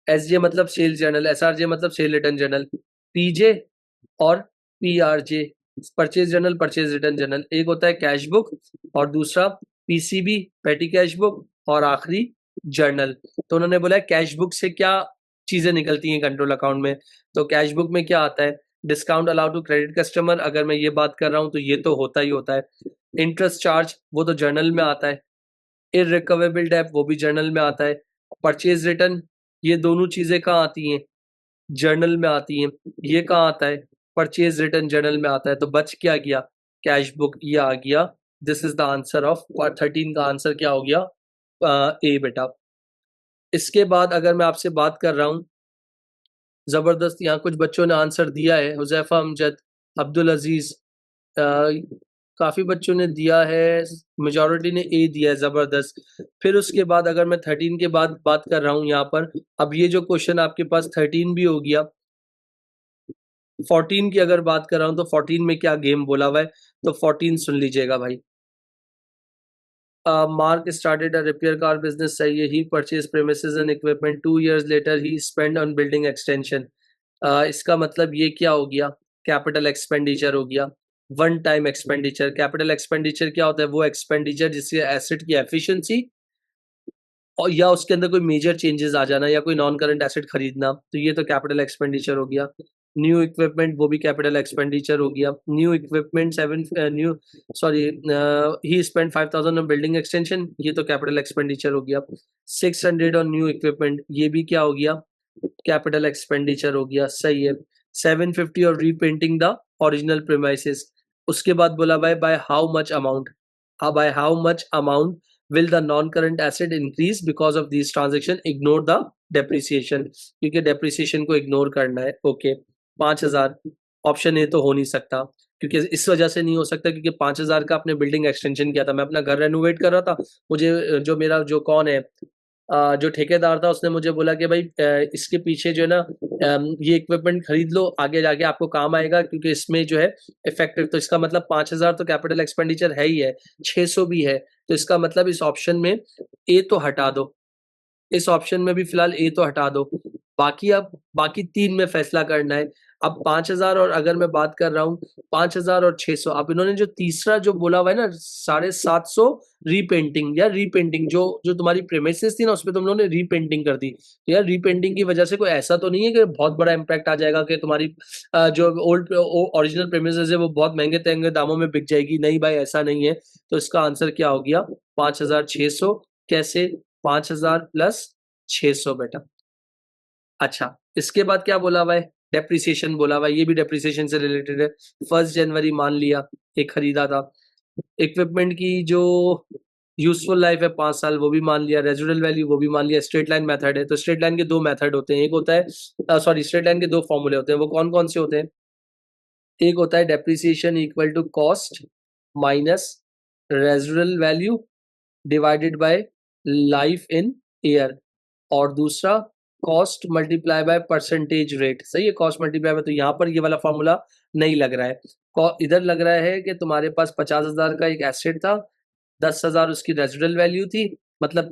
SJ मतलब सेल्स जर्नल, SRJ मतलब सेल रिटर्न जर्नल, PJ और PRJ purchase journal, purchase return journal. एक होता है कैश बुक और दूसरा PCB पेटी कैश बुक, और आखिरी जर्नल। तो उन्होंने बोला कैश बुक से क्या चीजें निकलती हैं कंट्रोल अकाउंट में? तो कैश बुक में क्या आता है? Discount allow to credit customer, अगर मैं ये बात कर रहा हूँ तो ये तो होता ही होता है। इंटरेस्ट चार्ज वो तो जर्नल में आता है। इररिकवेबल डेब्ट वो भी जर्नल में आता है। परचेज रिटर्न, ये दोनों चीजें कहाँ आती हैं? जर्नल में आती हैं। ये कहाँ आता है? परचेज रिटर्न जर्नल में आता है। तो बच क्या गया? कैश बुक, ये आ गया। This is the answer of 13 का आंसर क्या हो गया? ए बेटा। इसके बाद अगर मैं आपसे बात कर रहा हूँ, जबरदस्त यहाँ कुछ बच्चों ने आंसर दिया है। हुजैफा अमजद, अब्दुल अजीज, काफी बच्चों ने दिया है, मेजॉरिटी ने ए दिया है, जबरदस्त। फिर उसके बाद अगर मैं 13 के बाद बात कर रहा हूँ यहाँ पर, अब ये जो क्वेश्चन आपके पास 13 भी हो गया। 14 की अगर बात कर रहा हूँ तो 14 में क्या गेम बोला हुआ है? तो 14 सुन लीजिएगा भाई। Mark started a repair car business सही है। He purchased premises and equipment 2 years later he spent on building extension। इसका मतलब ये क्या हो गया? कैपिटल एक्सपेंडिचर हो गया, one time expenditure. Capital expenditure क्या होता है? वो एक्सपेंडिचर जिससे एसेट की एफिशिएंसी और या उसके अंदर कोई मेजर चेंजेस आ जाना या कोई नॉन करंट एसेट खरीदना, तो ये तो कैपिटल एक्सपेंडिचर हो गया। न्यू इक्विपमेंट वो भी कैपिटल एक्सपेंडिचर हो गया। New equipment he spend 5000 on building extension, ये तो कैपिटल एक्सपेंडिचर हो गया। 600 ऑन न्यू इक्विपमेंट, ये भी क्या हो गया? कैपिटल एक्सपेंडिचर हो गया। सही है। 750 और रीपेंटिंग द ओरिजिनल प्रीमाइसेस। उसके बाद बोला भाई by how much amount, by how much amount will the non-current asset increase because of these transaction? Ignore the depreciation, क्योंकि डेप्रिसिएशन को इग्नोर करना है। ओके, 5000 ऑप्शन ए तो हो नहीं सकता, क्योंकि इस वजह से नहीं हो सकता क्योंकि 5000 का आपने बिल्डिंग एक्सटेंशन किया था। मैं अपना घर रेनोवेट कर रहा था, मुझे जो मेरा जो कौन है जो ठेकेदार था उसने मुझे बोला कि भाई इसके पीछे जो है ना ये इक्विपमेंट खरीद लो, आगे जाके आपको काम आएगा क्योंकि इसमें जो है इफेक्टिव। तो इसका मतलब 5000 तो कैपिटल एक्सपेंडिचर है ही है, 600 भी है, तो इसका मतलब इस ऑप्शन में ए तो हटा दो, इस ऑप्शन में भी फिलहाल ए तो हटा दो। बाकी अब बाकी 3 में फैसला करना है। अब 5000 और अगर मैं बात कर रहा हूँ 5000 और 600, अब इन्होंने जो तीसरा जो बोला हुआ है ना 750 रीपेंटिंग, या रीपेंटिंग जो जो तुम्हारी प्रेमिसेस थी ना उसपे तुम लोगों ने रीपेंटिंग कर दी। तो यार रीपेंटिंग की वजह से कोई ऐसा तो नहीं है कि बहुत बड़ा इम्पैक्ट आ जाएगा कि तुम्हारी जो ओल्ड ओरिजिनल प्रेमिसेस है वो बहुत महंगे दामों में बिक जाएगी? नहीं भाई, ऐसा नहीं है। तो इसका आंसर क्या हो गया? 5600। कैसे? 5000 प्लस 600 बेटा। अच्छा, इसके बाद क्या बोला हुआ है? डेप्रिसिएशन बोला हुआ है, ये भी डेप्रिसिएशन से रिलेटेड है। 1 जनवरी मान लिया एक खरीदा था। इक्विपमेंट की जो यूजफुल लाइफ है 5 साल, वो भी मान लिया। रेजिडुअल वैल्यू वो भी मान लिया। स्ट्रेट लाइन मेथड है, तो स्ट्रेट लाइन के 2 मेथड होते हैं। एक होता है सॉरी स्ट्रेट लाइन के 2 फॉर्मूले होते हैं। वो कौन-कौन से होते हैं? एक होता है depreciation equal to cost minus residual value divided by life in year, और दूसरा cost multiply by percentage rate. सही है, कॉस्ट मल्टीप्लाई बाय। तो यहाँ पर ये वाला फॉर्मूला नहीं लग रहा है। इधर लग रहा है कि तुम्हारे पास 50,000 का एक एसेट था, 10,000 उसकी रेजिडुअल वैल्यू थी, मतलब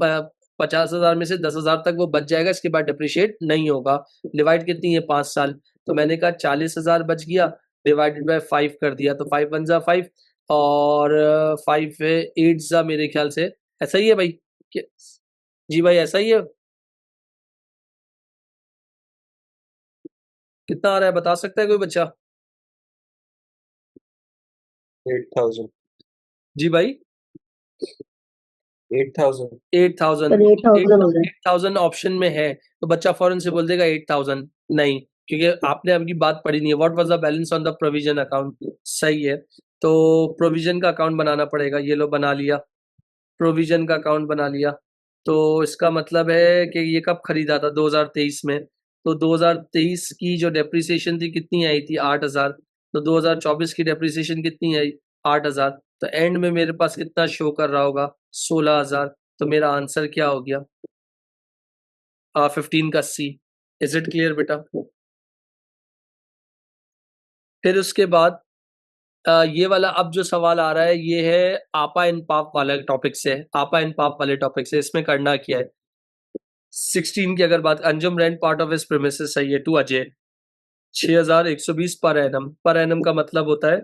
50,000 में से 10,000 तक वो बच जाएगा, इसके बाद डिप्रिशिएट नहीं होगा। डिवाइड कितनी है? 5 साल। तो मैंने कहा 40,000 बच गया, डिवाइडेड बाय 5 कर दिया, तो 5 वन जा 5 और 5 8 जा मेरे ख्याल से। ऐसा ही है भाई? जी भाई ऐसा ही है? कितना आ रहा है बता सकता है कोई बच्चा? 8,000 जी भाई 8,000 8000। सर 8,000 हो गए। 8000 ऑप्शन में है तो बच्चा फौरन से बोल देगा 8000। नहीं, क्योंकि आपने अभी बात पढ़ी नहीं है। What was the balance on the provision account? सही है, तो प्रोविजन का अकाउंट बनाना पड़ेगा। ये लो बना लिया, प्रोविजन का अकाउंट बना लिया। तो इसका मतलब है कि ये कब खरीदा था? 2023 में। तो 2023 की जो डेप्रिसिएशन थी कितनी आई थी? 8000। तो 2024 की डेप्रिसिएशन कितनी आई? 8000। तो एंड में मेरे पास कितना शो कर रहा होगा? 16,000। तो मेरा आंसर क्या हो गया? 15 का सी। इज इट क्लियर बेटा? फिर उसके बाद ये वाला अब जो सवाल आ रहा है ये है आपा एंड पाप वाला टॉपिक से। आपा एंड पाप वाले टॉपिक से इसमें करना क्या है? 16 की अगर बात, Anjum rent part of his premises सही है to Ajay 6120 per annum. Per annum का मतलब होता है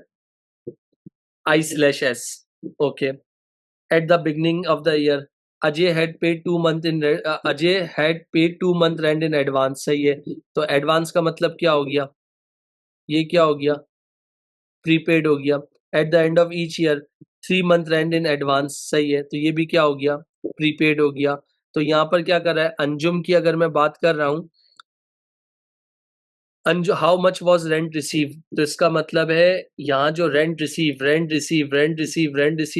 आई slash S. Okay, at the beginning of the year Ajay had paid 2 month in Ajay had paid 2 month rent in advance. सही है, तो एडवांस का मतलब क्या हो गया? ये क्या हो गया? प्रीपेड हो गया। At the end of each year 3 month rent in advance. सही है, तो ये भी क्या हो गया? प्रीपेड हो गया। तो यहाँ पर क्या कर रहा है अंजुम की अगर मैं बात कर रहा हूँ, how much was rent receive, तो इसका मतलब है यहाँ जो रेंट रिसीव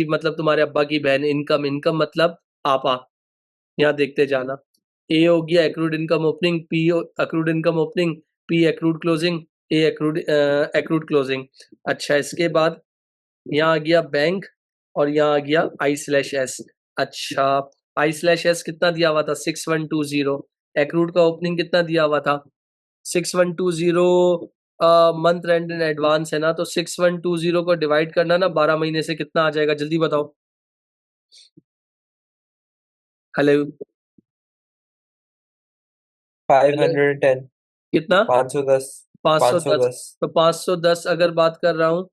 मतलब तुम्हारे अब्बा की बहन। इनकम, इनकम मतलब आपा। यहाँ देखते जाना। ए हो गया accrued income opening, P accrued income opening, P accrued closing, A accrued closing. अच्छा, इसके बाद यहाँ आ गया बैंक और यहाँ आ गया आई स्लैश एस। अच्छा, आई स्लैश एस कितना दिया हुआ था? 6120। एक्रूड का ओपनिंग कितना दिया हुआ था? 6120। मंथ रेंट इन एडवांस है ना, तो 6120 को डिवाइड करना ना 12 महीने से, कितना आ जाएगा जल्दी बताओ। हेलो 510 कितना? 510 510। 510 तो 510 अगर बात कर रहा हूँ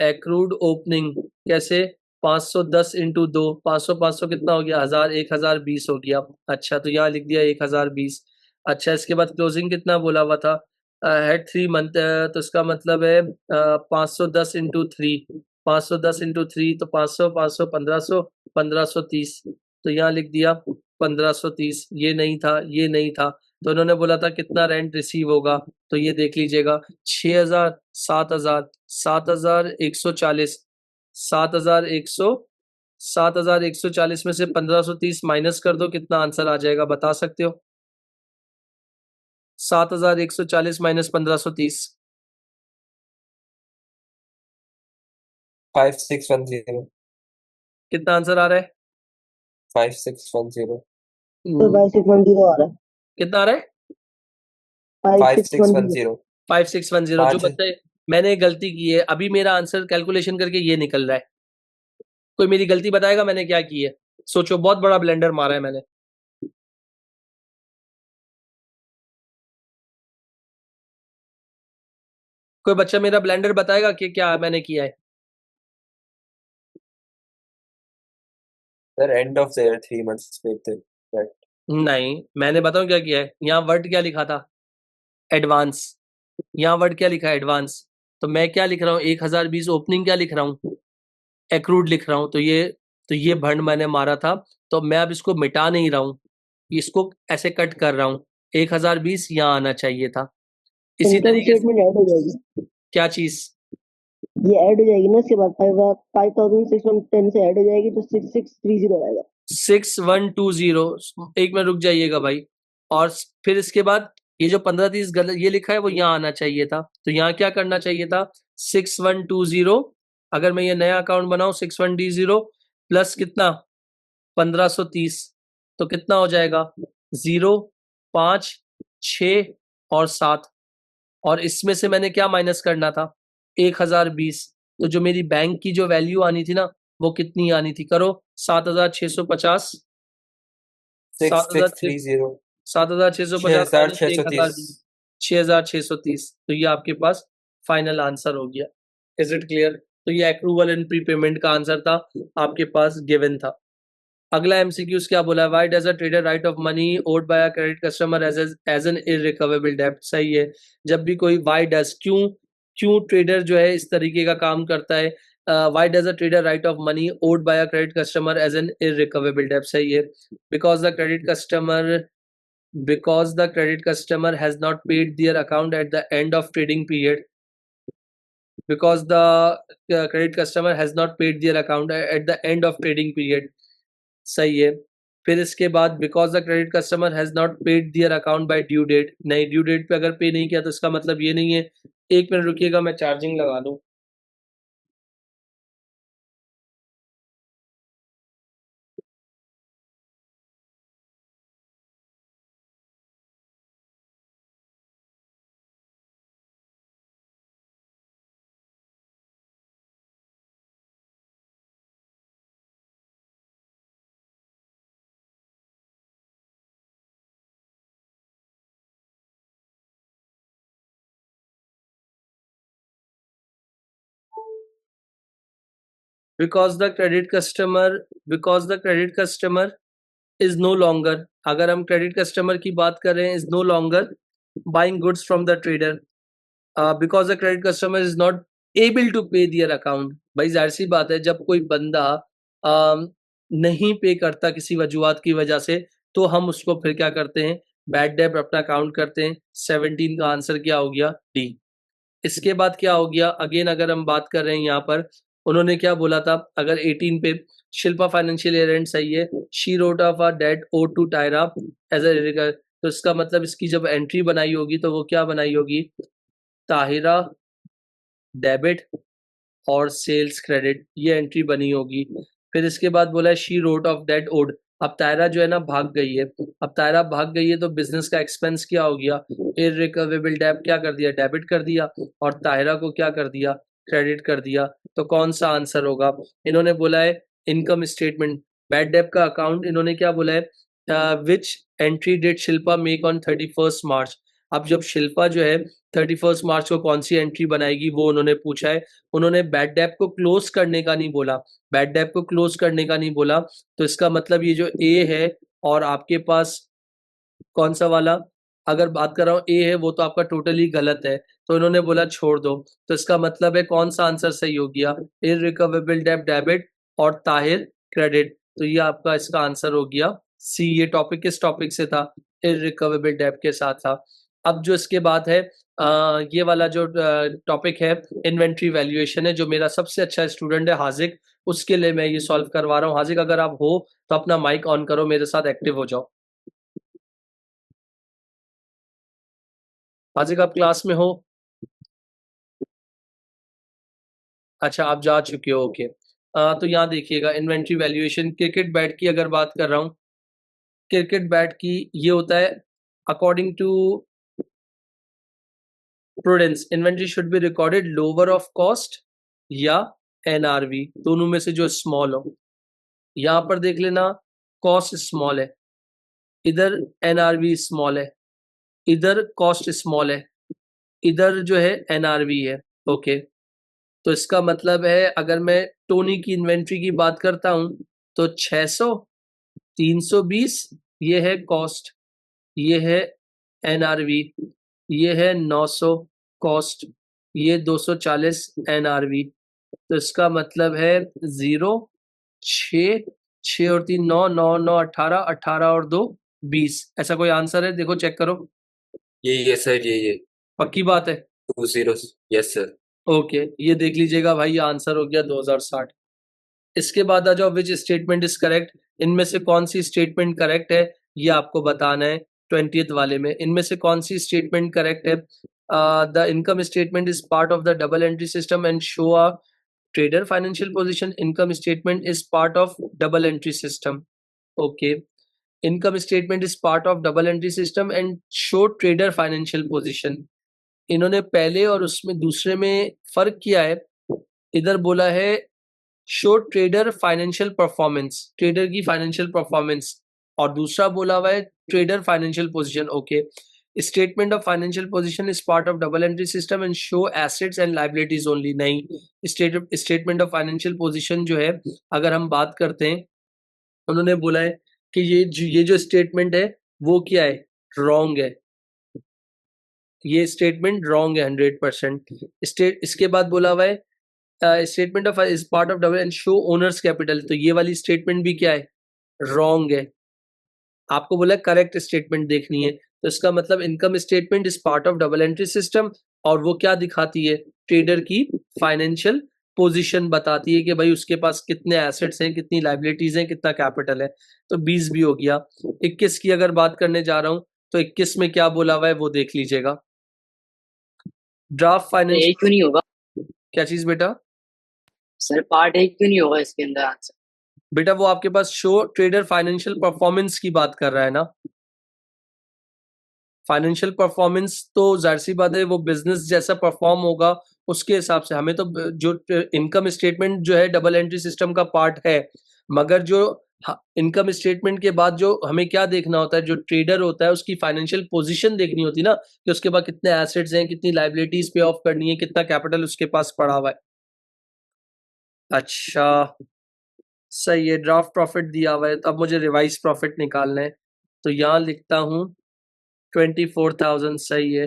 एक्रूड ओपनिंग कैसे? 510 इंटू 2, 500 500 कितना हो गया? 1000, 1020 हो गया। अच्छा, तो यहाँ लिख दिया 1020। अच्छा, इसके बाद क्लोजिंग कितना बोला हुआ था? हेड 3 मंथ, तो इसका मतलब है 510 इंटू 3, 510 इंटू 3 तो 500 500 1500, 1530। तो यहाँ लिख दिया 1530। ये नहीं था, ये नहीं था, तो उन्होंने बोला था कितना रेंट रिसीव होगा? तो ये देख लीजिएगा 6000, 7000, 7140, 7100, 7140 में से 1530 माइनस कर दो, कितना आंसर आ जाएगा बता सकते हो? 7140 माइनस 1530 5610 कितना आंसर आ रहा है? 5610 तो 5610 आ रहा है। कितना आ रहा है? 5610 5610 5610 जो बच्चे मैंने गलती की है, अभी मेरा आंसर कैलकुलेशन करके ये निकल रहा है। कोई मेरी गलती बताएगा मैंने क्या की है? सोचो, बहुत बड़ा ब्लेंडर मारा है मैंने। कोई बच्चा मेरा ब्लेंडर बताएगा कि क्या मैंने किया है? Sir, end of their 3 months with that. नहीं, मैंने बताऊं क्या किया है? यहाँ वर्ड क्या लिखा था? एडवांस। यहाँ वर्ड क्या लिखा है? एडवांस। तो मैं क्या लिख रहा हूँ? 1020 ओपनिंग क्या लिख रहा हूँ? एक्रूड लिख रहा हूँ। तो ये भंड मैंने मारा था। तो मैं अब इसको मिटा नहीं रहा हूँ, इसको ऐसे कट कर रहा हूँ। 1020 यहाँ आना चाहिए था। इसी इनकम तरीके से स्टेटमेंट ऐड हो जाएगी, क्या चीज? ये ऐड हो जाएगी ना, इसके बाद 5610 से ऐड हो जाएगी तो 6630 आएगा। 6120। एक मिनट रुक जाइएगा भाई। और फिर इसके बाद ये जो 1530 गलत ये लिखा है वो यहाँ आना चाहिए था। तो यहाँ क्या करना चाहिए था? 6120। अगर मैं ये नया अकाउंट बनाऊं 6120 प्लस कितना? 1530। तो कितना हो जाएगा? 0, 5, 6 और 7। और इसमें से मैंने क्या माइनस करना था? 1020। तो जो मेरी बैंक की जो वैल्यू आनी थी ना, वो कितनी आनी थी? करो। 7650। 6630 7650 माइनस 6630 1020। 6630। तो ये आपके पास फाइनल आंसर हो गया। Is it clear? तो ये अप्रूवल एंड प्रीपेमेंट का आंसर था, आपके पास गिवन था। अगला एमसीक्यूज क्या बोला है? Why does a trader write off money owed by a credit customer as an irrecoverable डेब्ट? सही है। जब भी कोई व्हाई डज, क्यों क्यों ट्रेडर जो है इस तरीके का काम करता है? Why does a trader write off money owed by a credit customer as an irrecoverable डेब्ट? सही है। Because the credit customer because the credit customer has not paid their account at the end of trading period. Because the credit customer has not paid their account at the end of trading period. सही है। फिर इसके बाद because the credit customer has not paid their account by due date. नहीं, due date पे अगर पे नहीं किया तो इसका मतलब ये नहीं है। एक मिनट रुकिएगा, मैं चार्जिंग लगा दूं। Because the credit customer because the credit customer is no longer, अगर हम क्रेडिट कस्टमर की बात कर रहे हैं, is no longer buying goods from the trader because the credit customer is not able to pay their account. भाई जाहिर सी बात है, जब कोई बंदा नहीं पे करता किसी वजूहत की वजह से, तो हम उसको फिर क्या करते हैं? बैड डेब्ट अपना काउंट करते हैं। 17 का आंसर क्या हो गया? डी। इसके बाद क्या हो गया? अगेन अगर हम बात कर रहे हैं यहाँ पर, उन्होंने क्या बोला था? अगर 18 पे शिल्पा फाइनेंशियल ईयर सही है, she wrote off a debt owed to Tyra as a, तो इसका मतलब इसकी जब एंट्री बनाई होगी तो वो क्या बनाई होगी? ताहिरा डेबिट और सेल्स क्रेडिट, ये एंट्री बनी होगी। फिर इसके बाद बोला है she wrote off debt owed. अब तायरा जो है ना भाग गई है। अब तायरा भाग गई है तो बिजनेस का एक्सपेंस क्या हो गया? इररिकवेबल डेब्ट क्या कर दिया? डेबिट कर दिया। और ताहिरा को क्या कर दिया? क्रेडिट कर दिया। तो कौन सा आंसर होगा? इन्होंने बोला है इनकम स्टेटमेंट बैड डेब्ट का अकाउंट। इन्होंने क्या बोला है? Which entry did Shilpa make on 31 March? अब जब शिल्पा जो है 31 मार्च को कौन सी एंट्री बनाएगी वो उन्होंने पूछा है। उन्होंने बैड डेब्ट को क्लोज करने का नहीं बोला। बैड डेब्ट को क्लोज करने का नहीं बोला। तो इसका मतलब ये जो ए है और आपके पास कौन सा वाला, अगर बात कर रहा हूँ ए है, वो तो आपका टोटली गलत है। तो इन्होंने बोला छोड़ दो। तो इसका मतलब है कौन सा आंसर सही हो गया? इररिकवेबल डेब्ट डेबिट और ताहिर क्रेडिट। तो ये आपका इसका आंसर हो गया सी। ये टॉपिक किस टॉपिक से था? इररिकवेबल डेब्ट के साथ था। अब जो इसके बाद है ये वाला जो टॉपिक है इन्वेंट्री वैल्यूएशन है, जो मेरा सबसे अच्छा स्टूडेंट है हाजिक, उसके लिए मैं ये सॉल्व करवा रहा हूँ। हाजिक अगर आप हो तो अपना माइक ऑन करो, मेरे साथ एक्टिव हो जाओ। आजिक आप क्लास में हो? अच्छा, आप जा चुके हो, ओके। तो यहाँ देखिएगा इन्वेंटरी वैल्यूएशन क्रिकेट बैट की अगर बात कर रहा हूँ, क्रिकेट बैट की ये होता है according to prudence inventory should be recorded lower of cost या एनआरवी, दोनों में से जो स्मॉल हो। यहाँ पर देख लेना कॉस्ट स्मॉल है, इधर एनआरवी स्मॉल है, इधर कॉस्ट स्मॉल है, इधर जो है एनआरवी है, ओके। तो इसका मतलब है अगर मैं टोनी की इन्वेंट्री की बात करता हूं तो 600 320 ये है कॉस्ट, ये है एनआरवी, ये है 900 कॉस्ट, ये 240 एनआरवी। तो इसका मतलब है 0 6 6 और 3 9 9 9 18 18 और 2 20। ऐसा कोई आंसर है? देखो चेक करो। ये सर, ये पक्की बात है? 20, यस सर। ओके, ये देख लीजिएगा भाई, ये आंसर हो गया 2060। इसके बाद आ जाओ विच स्टेटमेंट इज करेक्ट, इनमें से कौन सी स्टेटमेंट करेक्ट है ये आपको बताना है। 20th वाले में इनमें से कौन सी स्टेटमेंट करेक्ट है? The income statement is part of the double entry system and show a trader financial position. Income statement is part of double entry system, okay. Income statement is part of double entry system and show trader financial position. इन्होंने पहले और उसमें दूसरे में फर्क किया है। इधर बोला है show trader financial performance, trader की फाइनेंशियल परफॉर्मेंस, और दूसरा बोला हुआ है trader financial position, okay. Statement of financial position is part of double entry system and show assets and liabilities only. नहीं, स्टेटमेंट ऑफ फाइनेंशियल पोजीशन जो है अगर हम बात करते हैं, उन्होंने बोला है कि ये जो स्टेटमेंट है वो क्या है, रॉन्ग है, ये स्टेटमेंट रॉन्ग है 100%। इसके बाद बोला हुआ है statement of is part of double and show owners capital, तो ये वाली स्टेटमेंट भी क्या है, रॉन्ग है। आपको बोला करेक्ट स्टेटमेंट देखनी है, तो इसका मतलब income statement is part of double entry system और वो क्या दिखाती है, ट्रेडर की फाइनेंशियल पोजीशन बताती है कि भाई उसके पास कितने एसेट्स हैं, कितनी लाइबिलिटीज हैं, कितना कैपिटल है। तो 20 भी हो गया। 21 की अगर बात करने जा रहा हूं तो 21 में क्या बोला हुआ है वो देख लीजिएगा। ड्राफ्ट फाइनेंस, क्यों नहीं होगा क्या चीज बेटा? सर? पार्ट एक क्यों नहीं होगा इसके अंदर आंसर? बेटा वो आपके पास शो ट्रेडर फाइनेंशियल परफॉर्मेंस की बात कर रहा है ना। फाइनेंशियल परफॉर्मेंस तो जाहिर सी बात है वो बिजनेस जैसा परफॉर्म होगा उसके हिसाब से। हमें तो जो इनकम स्टेटमेंट जो है डबल एंट्री सिस्टम का पार्ट है, मगर जो इनकम स्टेटमेंट के बाद जो हमें क्या देखना होता है, जो ट्रेडर होता है उसकी फाइनेंशियल पोजीशन देखनी होती है ना, कि उसके पास कितने एसेट्स हैं, कितनी लाइबिलिटीज पे ऑफ करनी है, कितना कैपिटल उसके पास पड़ा हुआ है। अच्छा, सही है। ड्राफ्ट प्रॉफिट दिया हुआ है तो अब मुझे रिवाइज प्रॉफिट निकालना है, तो यहाँ लिखता हूँ 24,000, सही है।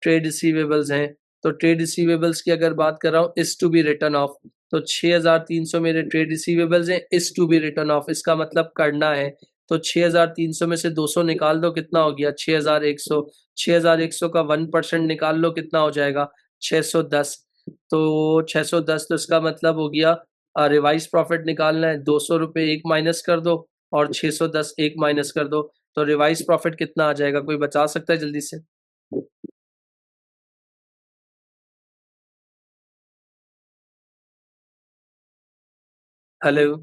ट्रेड रिसीवेबल्स हैं, तो ट्रेड रिसीवेबल्स की अगर बात कर रहा हूँ is to be written off, तो 6,300 मेरे ट्रेड रिसीवेबल्स हैं, is to be written off इसका मतलब करना है। तो 6,300 में से 200 निकाल दो, कितना हो गया 6,100। 6,100 का 1% निकाल लो, कितना हो जाएगा 610। तो 610, तो इसका मतलब हो गया रिवाइज प्रॉफिट निकालना है, 200 रुपये एक माइनस कर दो और 610 एक माइनस कर दो, तो रिवाइज प्रॉफिट कितना आ जाएगा? कोई बता सकता है जल्दी से? हेलो,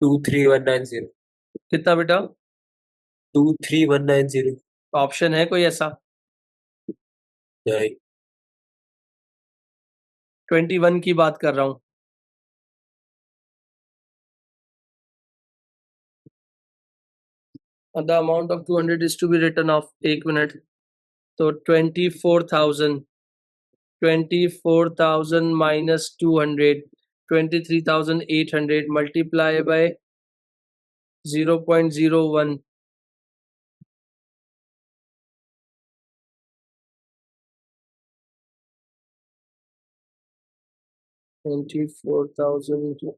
23190। कितना बेटा? 23190। ऑप्शन है कोई ऐसा? नहीं। 21 की बात कर रहा हूँ। The amount of 200 is to be written off, एक मिनट, तो 24,000 minus 200, 23,800 multiply by 0.01, 24,000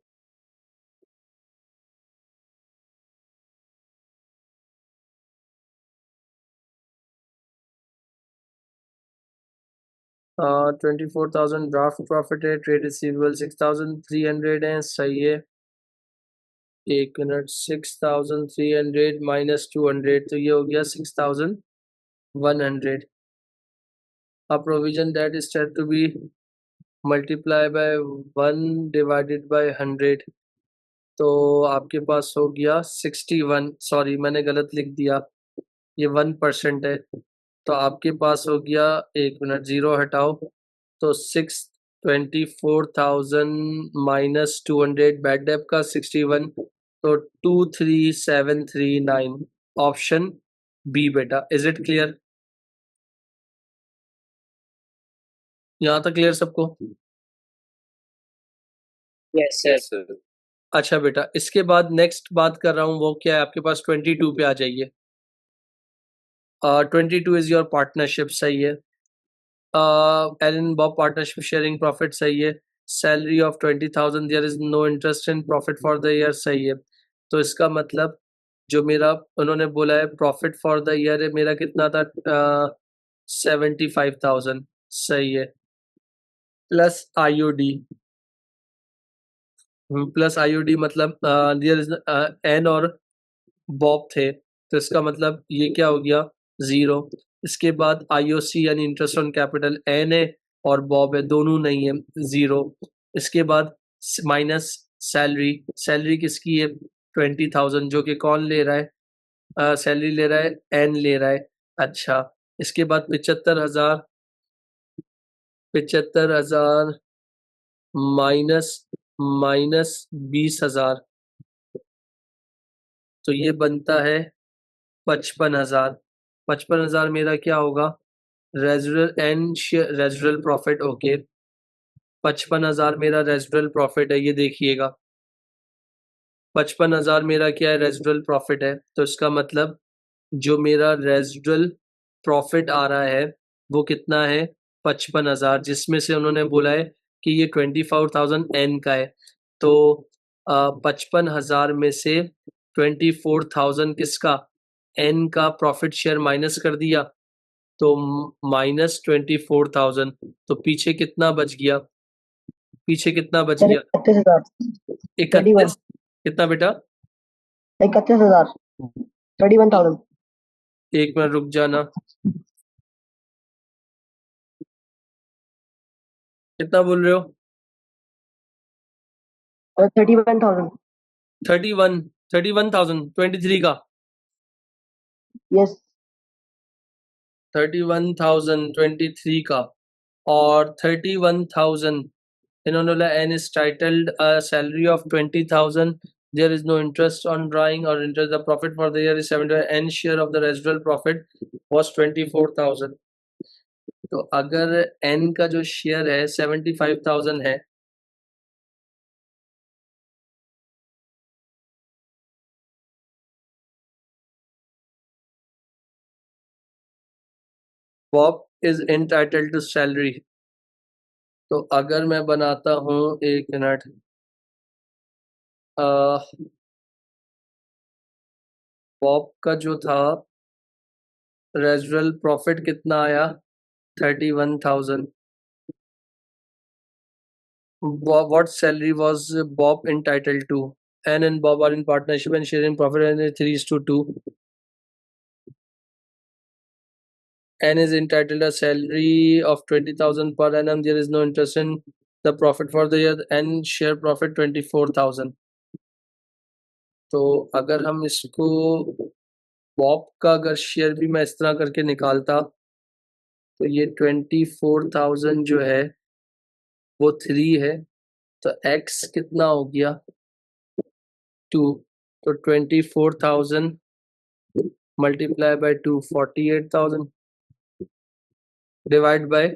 24,000 draft profit है, ट्रेड रिसीवेबल 6,300 है, सही है। एक मिनट, 6,300 माइनस 200, तो ये हो गया 6,100। a provision that is said to be multiply by 1 divided by 100, तो आपके पास हो गया 61, सॉरी मैंने गलत लिख दिया, ये 1% है, तो आपके पास हो गया, एक मिनट, जीरो हटाओ, तो 624,000 माइनस 200, बैड डेप का 61, तो 23739, ऑप्शन बी बेटा। Is it clear? यहाँ तक क्लियर सबको? Yes, sir. Yes, sir. अच्छा बेटा, इसके बाद नेक्स्ट बात कर रहा हूँ, वो क्या है आपके पास, 22 पे आ जाइए। 22 इज योर पार्टनरशिप, सही है। Alan Bob partnership sharing profit, सही है। Salary of 20,000, there is no interest in profit for the year, सही है। तो इसका मतलब जो मेरा उन्होंने बोला है प्रॉफिट फॉर द ईयर है, मेरा कितना था, 75,000, सही है। प्लस आईओडी, प्लस आईओडी मतलब देयर इज एन और बॉब थे, तो इसका मतलब ये क्या हो गया, जीरो। इसके बाद आईओसी यानी इंटरेस्ट ऑन कैपिटल, एन है और बॉब है, दोनों नहीं है, जीरो। इसके बाद माइनस सैलरी, सैलरी किसकी है, 20,000, जो कि कौन ले रहा है, सैलरी ले रहा है, एन ले रहा है। अच्छा, इसके बाद 75,000, 75,000 माइनस माइनस 20,000, तो ये बनता है 55,000। 55,000 मेरा क्या होगा, रेजुरल एंड रेजुरल प्रॉफिट, ओके। 55,000 मेरा रेजुरल प्रॉफिट है, ये देखिएगा, 55,000 मेरा क्या है, रेजुरल प्रॉफिट है। तो इसका मतलब जो मेरा रेजुरल प्रॉफिट आ रहा है वो कितना है, 55,000, जिसमें से उन्होंने बोला है कि ये 24,000 एन का है। तो 55,000 में से 24,000 किसका, एन का प्रॉफिट शेयर माइनस कर दिया, तो माइनस 24,000, तो पीछे कितना बच गया, पीछे कितना बच सर गया, 31,000, 31, कितना बेटा, 31,000, 31,000, एक मिनट रुक जाना, कितना बोल रहे हो, और 31,000, 31, 31,000 23 का, यस 31,023 का, और 31,000 इन्होंने बोला N is titled salary of 20,000, there is no interest on drawing और interest the profit for the year is 70, N share of the residual profit was 24,000। तो अगर एन का जो शेयर है 75,000 है, Bob is entitled to salary, तो अगर मैं बनाता हूँ, एक मिनट, बॉब का जो था रेजिडुअल प्रॉफिट कितना आया, 31,000, what salary was Bob entitled to? Ann and Bob are in partnership and sharing profit and 3:2. Ann is entitled a salary of 20,000 per annum. There is no interest in the profit for the year and share profit 24,000. तो अगर हम इसको Bob का अगर share भी मैं इस तरह करके निकालता, तो ये 24,000 जो है वो 3 है, तो x कितना हो गया, 2, तो 24,000 मल्टीप्लाई बाय 2, 48,000 डिवाइड बाय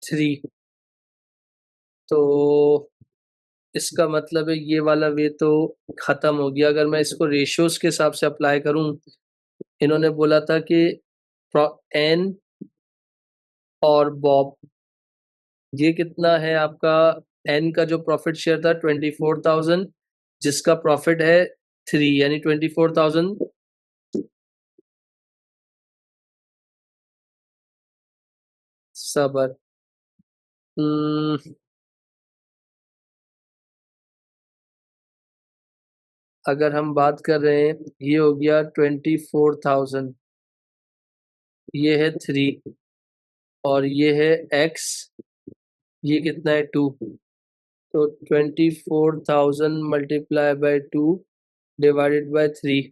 3, तो इसका मतलब है ये वाला वे तो खत्म हो गया। अगर मैं इसको रेशियोज के हिसाब से अप्लाई करूं, इन्होंने बोला था कि एन और बॉब, ये कितना है आपका, एन का जो प्रॉफिट शेयर था 24,000, जिसका प्रॉफिट है 3, यानी 24,000, सबर, अगर हम बात कर रहे हैं, ये हो गया 24,000, ये है 3, और ये है x, ये कितना है 2, तो 24,000 मल्टीप्लाई बाय 2 डिवाइडेड बाय 3,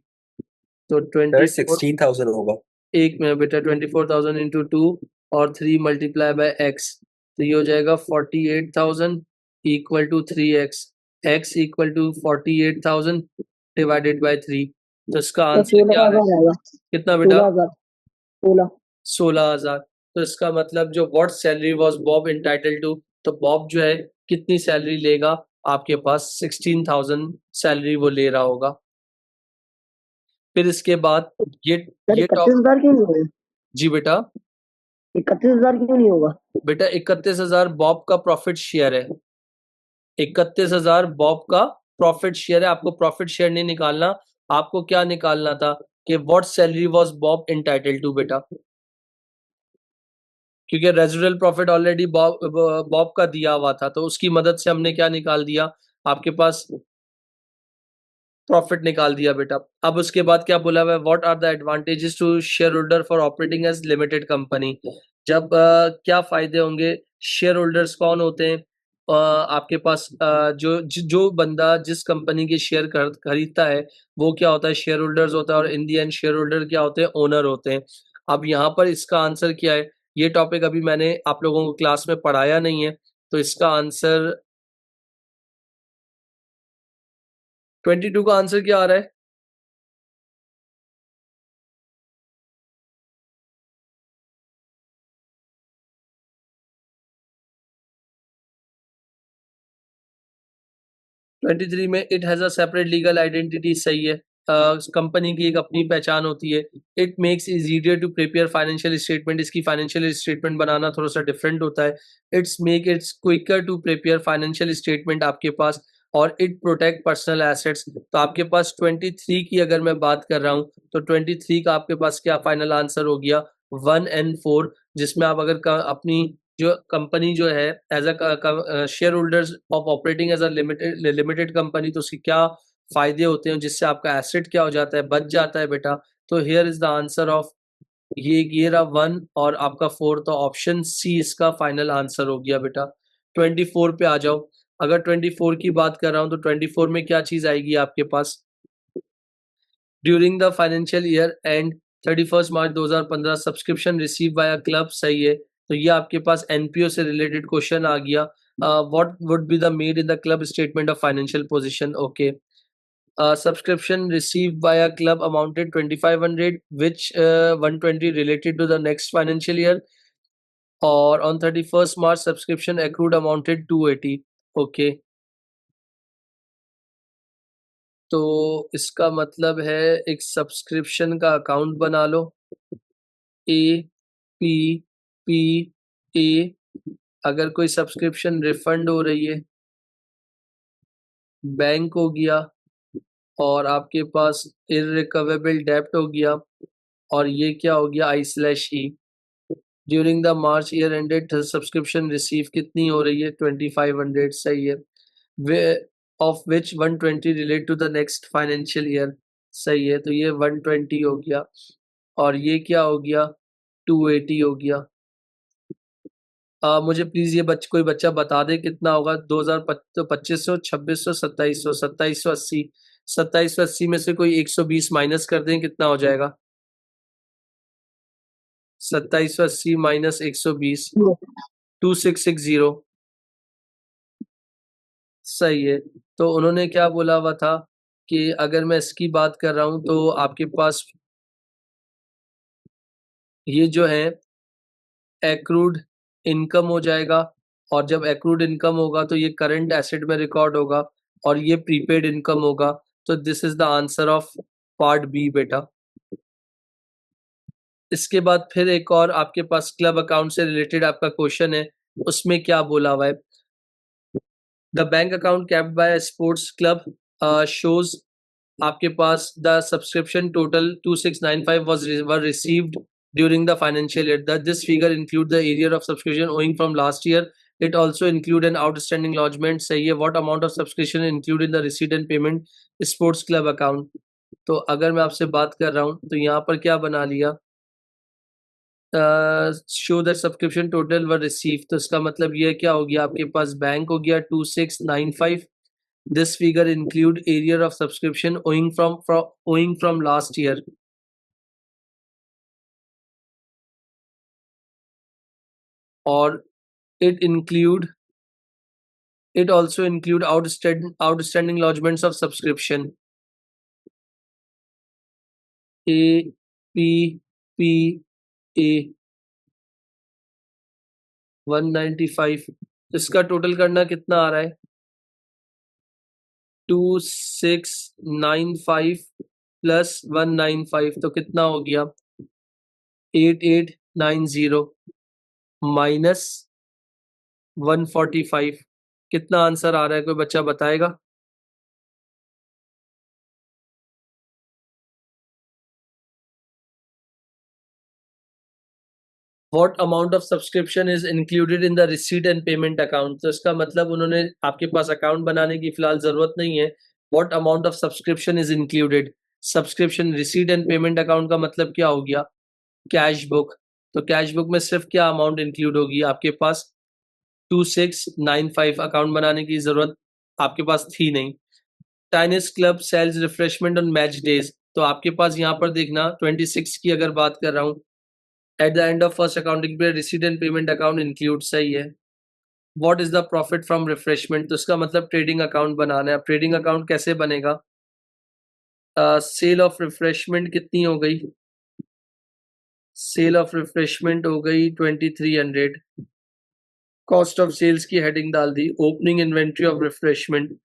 तो सर 24, 16,000 होगा। एक मिनट बेटा, 24,000 इंटू 2 और 3 मल्टीप्लाई बाय x, तो ये हो जाएगा 48,000 equal to 3x, x equal to 48,000 divided by 3, तो इसका तो आंसर क्या है? 16,000 आएगा। कितना बेटा? 16,000। 16,000। तो इसका मतलब जो what salary was Bob entitled to, तो बॉब जो है कितनी सैलरी लेगा? आपके पास 16,000 सैलरी वो ले रहा होगा। फिर इसके बाद ये सर ये टॉप 31,000 क्यों नहीं होगा? जी बेटा, 31,000 क्यों नहीं होगा? बेटा 31,000 बॉब का प्रॉफिट शेयर है। 31,000 बॉब का प्रॉफिट शेयर है। आपको प्रॉफिट शेयर नहीं निकालना, आपको क्या निकालना था कि what salary was Bob entitled to बेटा, क्योंकि रेजिडुअल प्रॉफिट ऑलरेडी बॉब का दिया हुआ था, तो उसकी मदद से हमने क्या निकाल दिया, आपके पास प्रॉफिट निकाल दिया बेटा। अब उसके बाद क्या बोला हुआ है, what are the advantages to share holder for operating as limited company. जब क्या फायदे होंगे, शेयर होल्डर्स कौन होते हैं? आपके पास जो बंदा जिस कंपनी के शेयर खरीदता है वो क्या होता है, शेयर होल्डर्स होता है, और इन दी एंड शेयर होल्डर क्या होते हैं, ओनर होते हैं। अब यहाँ पर इसका आंसर क्या है, ये टॉपिक अभी मैंने आप लोगों को क्लास में पढ़ाया नहीं है, तो इसका आंसर 22 का आंसर क्या आ रहा है? ट्वेंटी थ्री में it has a separate legal identity, सही है। कंपनी की एक अपनी पहचान होती है। It makes is easier to prepare financial statement, इसकी फाइनेंशियल स्टेटमेंट बनाना थोड़ा सा डिफरेंट होता है। It's quicker to prepare financial statement आपके पास, और इट प्रोटेक्ट पर्सनल एसेट्स। तो आपके पास 23 की अगर मैं बात कर रहा हूँ, तो 23 का आपके पास क्या फाइनल आंसर हो गया, 1 एंड 4, जिसमें आप अगर अपनी जो कंपनी जो है as a share holders of operating as a limited company, तो उसके क्या फायदे होते हैं जिससे आपका एसेट क्या हो जाता है, बच जाता है बेटा। तो here is the answer of ये रहा 1 और आपका 4, तो ऑप्शन सी इसका फाइनल आंसर हो गया बेटा। 24 पे आ जाओ। अगर 24 की बात कर रहा हूँ, तो 24 में क्या चीज आएगी आपके पास, during the financial year end 31 March 2015 subscription receive by a club, सही है। तो ये आपके पास एनपीओ से रिलेटेड क्वेश्चन आ गया। What would be the made in the club statement of financial position, okay. Subscription received by a club amounted 2,500, which 120 related to the next financial year, or on 31st March subscription accrued amounted 280, okay। तो इसका मतलब है एक subscription का account बना लो, A P P A, अगर कोई subscription refund हो रही है, बैंक हो गया, और आपके पास इररिकवेबल डेब्ट हो गया, और ये क्या हो गया, I/E। During the March year ended subscription receive कितनी हो रही है, 2,500, सही है। Way of which 120 relate to the next financial year, सही है। तो ये 120 हो गया, और ये क्या हो गया, 280 हो गया। मुझे प्लीज ये कोई बच्चा बता दे कितना होगा, 2,2500, 2,600, 2,700, 2,780, 2,780 में से कोई 120 माइनस कर दें, कितना हो जाएगा, 2,780 माइनस 120, 2,660, सही है। तो उन्होंने क्या बोला हुआ था कि अगर मैं इसकी बात कर रहा हूँ, तो आपके पास ये जो है एक्रूड इनकम हो जाएगा, और जब एक्रूड इनकम होगा तो ये करंट एसेट में रिकॉर्ड होगा, और ये प्रीपेड इनकम होगा। तो this is the answer of part B बेटा। इसके बाद फिर एक और आपके पास क्लब अकाउंट से रिलेटेड आपका क्वेश्चन है, उसमें क्या बोला हुआ है, the bank account kept by sports club shows, आपके पास the subscription total 2695 were received during the financial year, this figure include the arrear of subscription owing from last year, it also include an outstanding lodgement, सही है। What amount of subscription include in the receipt and payment sports club account. तो अगर मैं आपसे बात कर रहा हूँ, तो यहाँ पर क्या बना लिया, show the subscription total were receive, तो इसका मतलब ये क्या हो गया, आपके पास बैंक हो गया 2695. This figure include arrear of subscription owing from last year. और it include it also include outstanding lodgements of subscription A P P A 195. इसका टोटल करना कितना आ रहा है, 2695 प्लस 195, तो कितना हो गया 8890 माइनस 145. कितना आंसर आ रहा है, कोई बच्चा बताएगा? What amount of subscription is included in the receipt and payment account? तो इसका मतलब उन्होंने आपके पास अकाउंट बनाने की फिलहाल जरूरत नहीं है. What amount of subscription is included? Subscription receipt and payment account का मतलब क्या हो गया, कैश बुक. तो कैश बुक में सिर्फ क्या अमाउंट इंक्लूड होगी, आपके पास 2695. अकाउंट बनाने की जरूरत आपके पास थी नहीं. Tennis club sells refreshment on match days, तो आपके पास यहाँ पर देखना 26 की अगर बात कर रहा हूँ, at the end of first accounting period receipt and payment account include, सही है. What is the profit from refreshment, तो इसका मतलब ट्रेडिंग अकाउंट बनाना है. अब ट्रेडिंग अकाउंट कैसे बनेगा, सेल ऑफ रिफ्रेशमेंट कितनी हो गई, सेल ऑफ रिफ्रेशमेंट हो गई 2300. कॉस्ट ऑफ सेल्स की हेडिंग डाल दी, opening inventory of refreshment.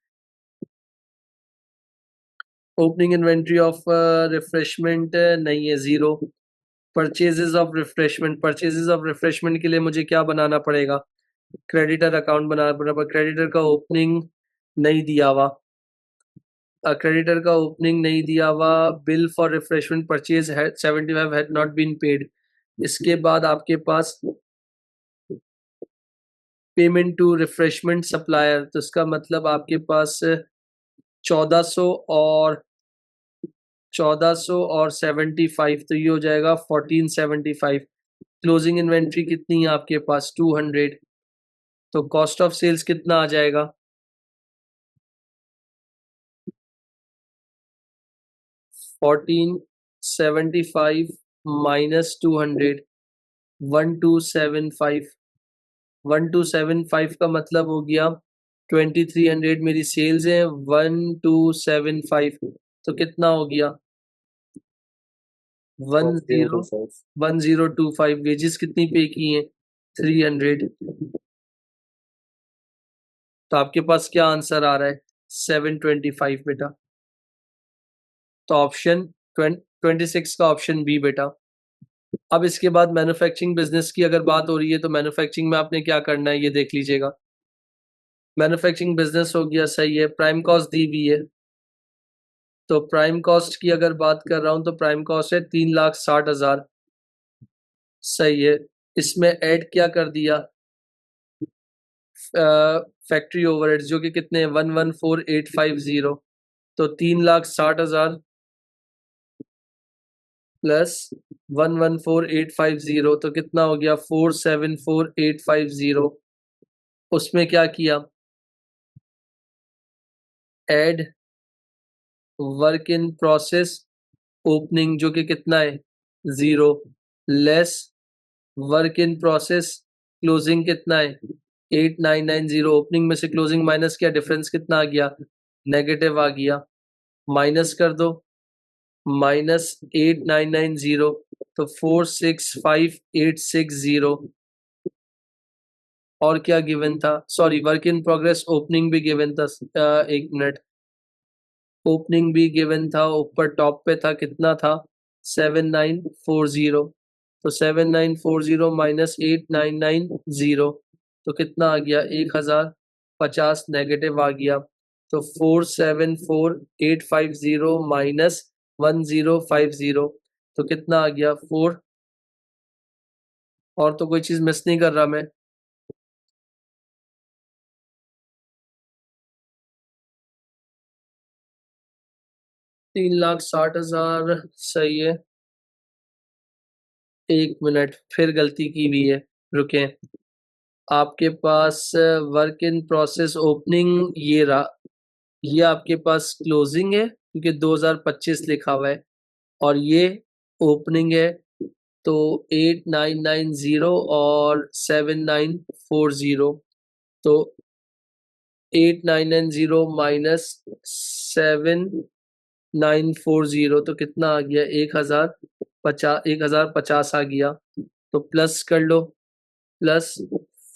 Opening inventory of refreshment नहीं है, zero. Purchases of refreshment, purchases of refreshment के लिए मुझे क्या बनाना पड़ेगा, क्रेडिटर अकाउंट बनाना पड़ेगा. क्रेडिटर का ओपनिंग नहीं दिया हुआ, क्रेडिटर का ओपनिंग नहीं दिया हुआ. Bill for refreshment purchase 75 had not been paid. इसके बाद आपके पास पेमेंट टू रिफ्रेशमेंट सप्लायर, तो इसका मतलब आपके पास 1400 और 1400 और 75, तो ये हो जाएगा 1475. क्लोजिंग इन्वेंट्री कितनी है आपके पास 200, तो कॉस्ट ऑफ सेल्स कितना आ जाएगा, 1475 माइनस 200, 1275. 1275 का मतलब हो गया 2300 मेरी सेल्स है, 1275 तो कितना हो गया 1025. 1025. वेजेस कितनी पे की हैं 300. तो आपके पास क्या आंसर आ रहा है 725 बेटा. तो ऑप्शन 26 का ऑप्शन बी बेटा. अब इसके बाद मैन्युफैक्चरिंग बिजनेस की अगर बात हो रही है, तो मैन्युफैक्चरिंग में आपने क्या करना है ये देख लीजिएगा. मैन्युफैक्चरिंग बिजनेस हो गया, सही है. प्राइम कॉस्ट दी हुई है, तो प्राइम कॉस्ट की अगर बात कर रहा हूं तो प्राइम कॉस्ट है 3,60,000, सही है. इसमें ऐड क्या कर दिया, फैक्ट्री ओवरहेड्स जो कि कितने हैं 114850, तो 3,60,000 प्लस 114850, तो कितना हो गया 474850. उसमें क्या किया, add work in process opening जो कि कितना है 0, lace work in process closing कितना है 8990. ओपनिंग में से क्लोजिंग माइनस किया, डिफरेंस कितना आ गया नेगेटिव आ गया. माइनस कर दो, माइनस 8990, तो 465860. और क्या गिवन था, sorry work in progress opening भी गिवन था. एक मिनट, ओपनिंग भी गिवन था, ऊपर टॉप पे था, कितना था 7940. तो 7940 माइनस 8990, तो कितना आ गया 1050 नेगेटिव आ गया. तो 474850 माइनस 1050, तो कितना आ गया 4. और तो कोई चीज मिस नहीं कर रहा मैं, 3,60,000 सही है. 1 मिनट फिर गलती की हुई है, रुकें। आपके पास वर्क इन प्रोसेस ओपनिंग ये रहा, ये आपके पास क्लोजिंग है क्योंकि 2025 लिखा हुआ है और ये ओपनिंग है, तो 8990 और 7940, तो 8990 माइनस 7940 तो कितना आ गया? 1050 आ गया। तो प्लस कर लो, प्लस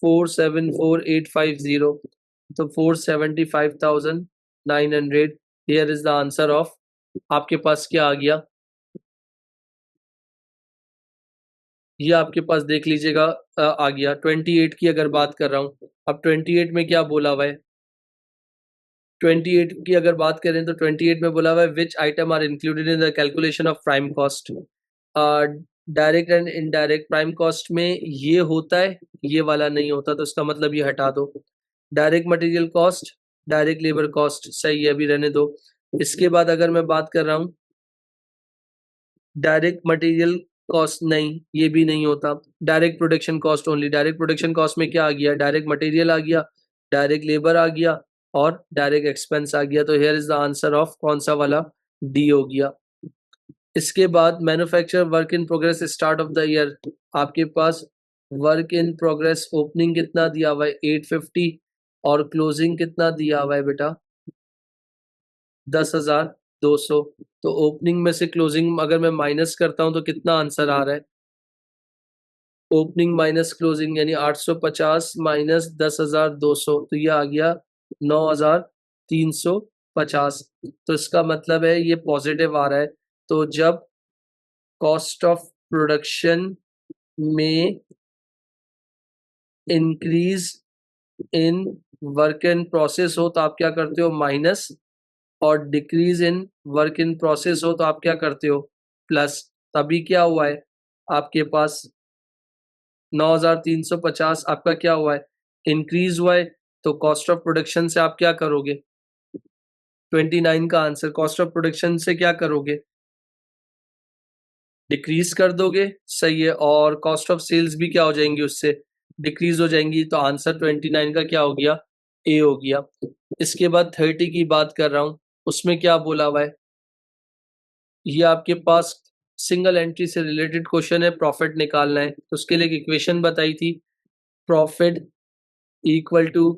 474850, तो 475,900। Here is the answer of, आपके पास क्या आ गया? ये आपके पास देख लीजिएगा आ गया 28 की अगर बात कर रहा हूँ। अब 28 में क्या बोला हुआ है? 28 की अगर बात करें तो 28 में बोला हुआ है which item are included in the calculation of prime cost. Direct and indirect prime cost में ये होता है, ये वाला नहीं होता, तो इसका मतलब ये हटा दो। Direct material cost, direct labour cost सही है, अभी रहने दो। इसके बाद अगर मैं बात कर रहा हूँ डायरेक्ट मटेरियल कॉस्ट, नहीं ये भी नहीं होता। Direct production cost only, direct production cost में क्या आ गया? डायरेक्ट मटेरियल आ गया, डायरेक्ट लेबर आ गया और डायरेक्ट एक्सपेंस आ गया। तो here is the answer of कौन सा वाला? डी हो गया। इसके बाद manufacture work in progress start of the year, आपके पास वर्क इन प्रोग्रेस ओपनिंग कितना दिया हुआ है? 850 और क्लोजिंग कितना दिया हुआ है बेटा? 10,200। तो ओपनिंग में से क्लोजिंग अगर मैं माइनस करता हूं तो कितना आंसर आ रहा है? ओपनिंग माइनस क्लोजिंग यानी 850 माइनस 10,200, तो ये आ गया 9,350। तो इसका मतलब है ये पॉजिटिव आ रहा है। तो जब कॉस्ट ऑफ प्रोडक्शन में increase in work in process हो तो आप क्या करते हो? माइनस, और decrease in work in process हो तो आप क्या करते हो? प्लस। तभी क्या हुआ है आपके पास? 9,350 आपका क्या हुआ है? इंक्रीज हुआ है। तो कॉस्ट ऑफ प्रोडक्शन से आप क्या करोगे? 29 का आंसर, कॉस्ट ऑफ प्रोडक्शन से क्या करोगे? डिक्रीज कर दोगे, सही है। और कॉस्ट ऑफ सेल्स भी क्या हो जाएंगी? उससे डिक्रीज हो जाएंगी। तो आंसर 29 का क्या हो गया? ए हो गया। इसके बाद 30 की बात कर रहा हूं, उसमें क्या बोला हुआ है? ये आपके पास सिंगल एंट्री से रिलेटेड क्वेश्चन है, प्रॉफिट निकालना है। तो उसके लिए एक इक्वेशन बताई थी, profit equal to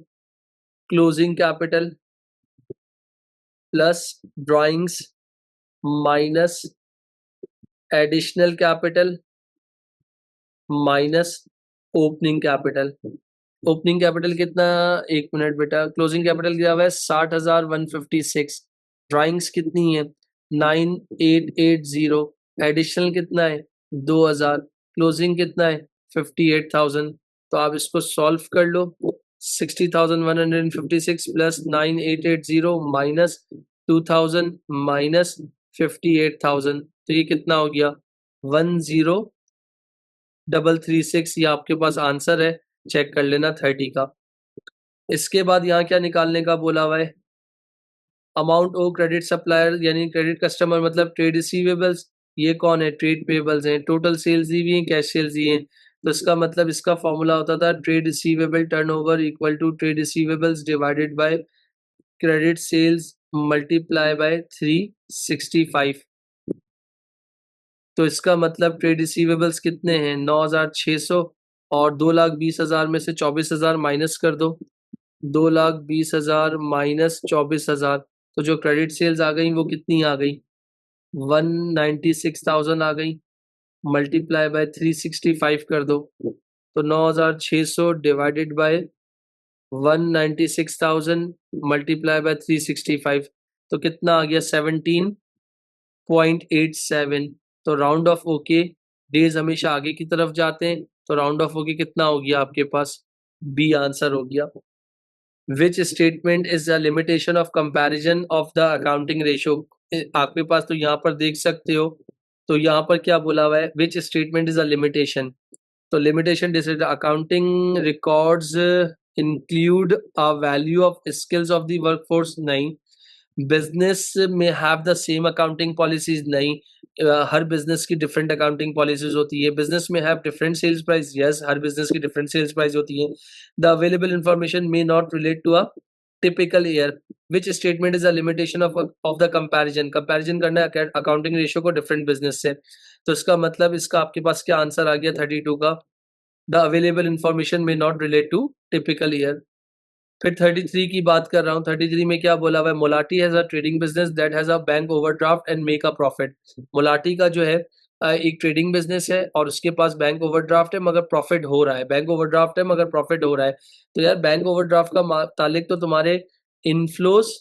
closing capital plus drawings minus additional capital minus opening capital. Opening capital कितना? 1 मिनट बेटा, क्लोजिंग कैपिटल दिया हुआ है 60,156, ड्राइंग्स कितनी है? 9,880, एडिशनल कितना है? 2,000, क्लोजिंग कितना है? 58,000। तो आप इसको सॉल्व कर लो, 60,156 प्लस 9,880 माइनस 2,000 माइनस 58,000, तो ये कितना हो गया? 10,336। ये आपके पास आंसर है, चेक कर लेना 30 का। इसके बाद यहाँ क्या निकालने का बोला हुआ है? अमाउंट ओ क्रेडिट सप्लायर यानी क्रेडिट कस्टमर मतलब ट्रेड रिसीवेबल्स, ये कौन है? ट्रेड पेबल्स हैं। टोटल सेल्स दी हुई है, कैश सेल्स दी हैं। तो इसका मतलब इसका फॉर्मूला होता था trade receivable turnover equal to trade receivables divided by credit sales multiply by 365। तो इसका मतलब ट्रेड रिसीवेबल्स कितने हैं? 9,600 और 2,20,000 में से 24,000 माइनस कर दो, 2,20,000 माइनस 24,000, तो जो क्रेडिट सेल्स आ गई वो कितनी आ गई? 196,000 आ गई, मल्टीप्लाई बाय 365 कर दो, तो 9,600 डिवाइडेड बाय 196,000 मल्टीप्लाई बाय 365, तो कितना आ गया? 17.87। तो राउंड ऑफ ओके, डेज हमेशा आगे की तरफ जाते हैं, तो राउंड ऑफ ओके कितना हो गया आपके पास? बी आंसर हो गया। विच statement is the limitation of comparison of the accounting ratio? आपके पास तो यहाँ पर देख सकते हो, तो यहाँ पर क्या बोला हुआ है? Which statement is a limitation? तो limitation decide accounting records include a value of skills of the workforce, नहीं। बिजनेस में have the same accounting policies नहीं, हर बिजनेस की डिफरेंट अकाउंटिंग पॉलिसीज होती है। बिजनेस में have different sales price, yes, हर बिजनेस की डिफरेंट सेल्स प्राइस होती है। The available information may not relate to a typical year, which statement is a limitation of the comparison. Comparison करना है accounting ratio को different business से, तो इसका मतलब इसका आपके पास क्या आंसर आ गया 32 का, the available information may not relate to typical year. फिर 33 की बात कर रहा हूँ, 33 में क्या बोला हुआ है, Molati has a trading business that has a bank overdraft and make a profit. Molati का जो है एक ट्रेडिंग बिजनेस है और उसके पास बैंक ओवरड्राफ्ट है मगर प्रॉफिट हो रहा है, बैंक ओवरड्राफ्ट है मगर प्रॉफिट हो रहा है। तो यार बैंक ओवरड्राफ्ट का ताल्लुक तो तुम्हारे इनफ्लोस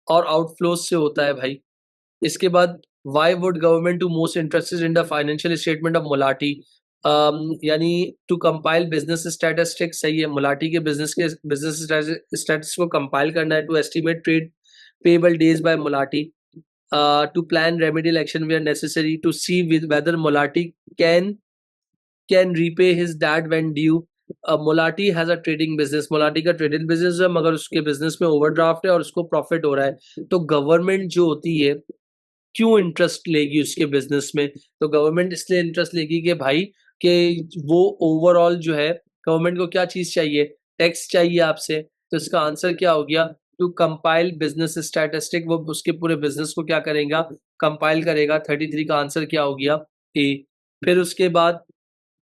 और आउटफ्लोस से होता है भाई। इसके बाद why would government to most interested in the financial statement of Mulati, यानी टू कंपाइल बिजनेस स्टैटिस्टिक्स, सही है, मुलाटी के बिजनेस स्टैटिस्टिक्स को कंपाइल करना है, to estimate trade payable days by Mulati, to plan remedial action where necessary, to see whether Mulati can repay his debt when due. Mulati has a trading business, Mulati का trading business है मगर उसके business में overdraft है और उसको profit हो रहा है। तो गवर्नमेंट जो होती है क्यों इंटरेस्ट लेगी उसके बिजनेस में, तो गवर्नमेंट इसलिए इंटरेस्ट लेगी कि भाई कि वो ओवरऑल जो है, गवर्नमेंट को क्या चीज चाहिए, टैक्स चाहिए आपसे। तो इसका आंसर क्या हो गया, टू कंपाइल बिजनेस स्टैटिस्टिक, वो उसके पूरे बिजनेस को क्या करेगा, कंपाइल करेगा। 33 का आंसर क्या हो गया, ए। फिर उसके बाद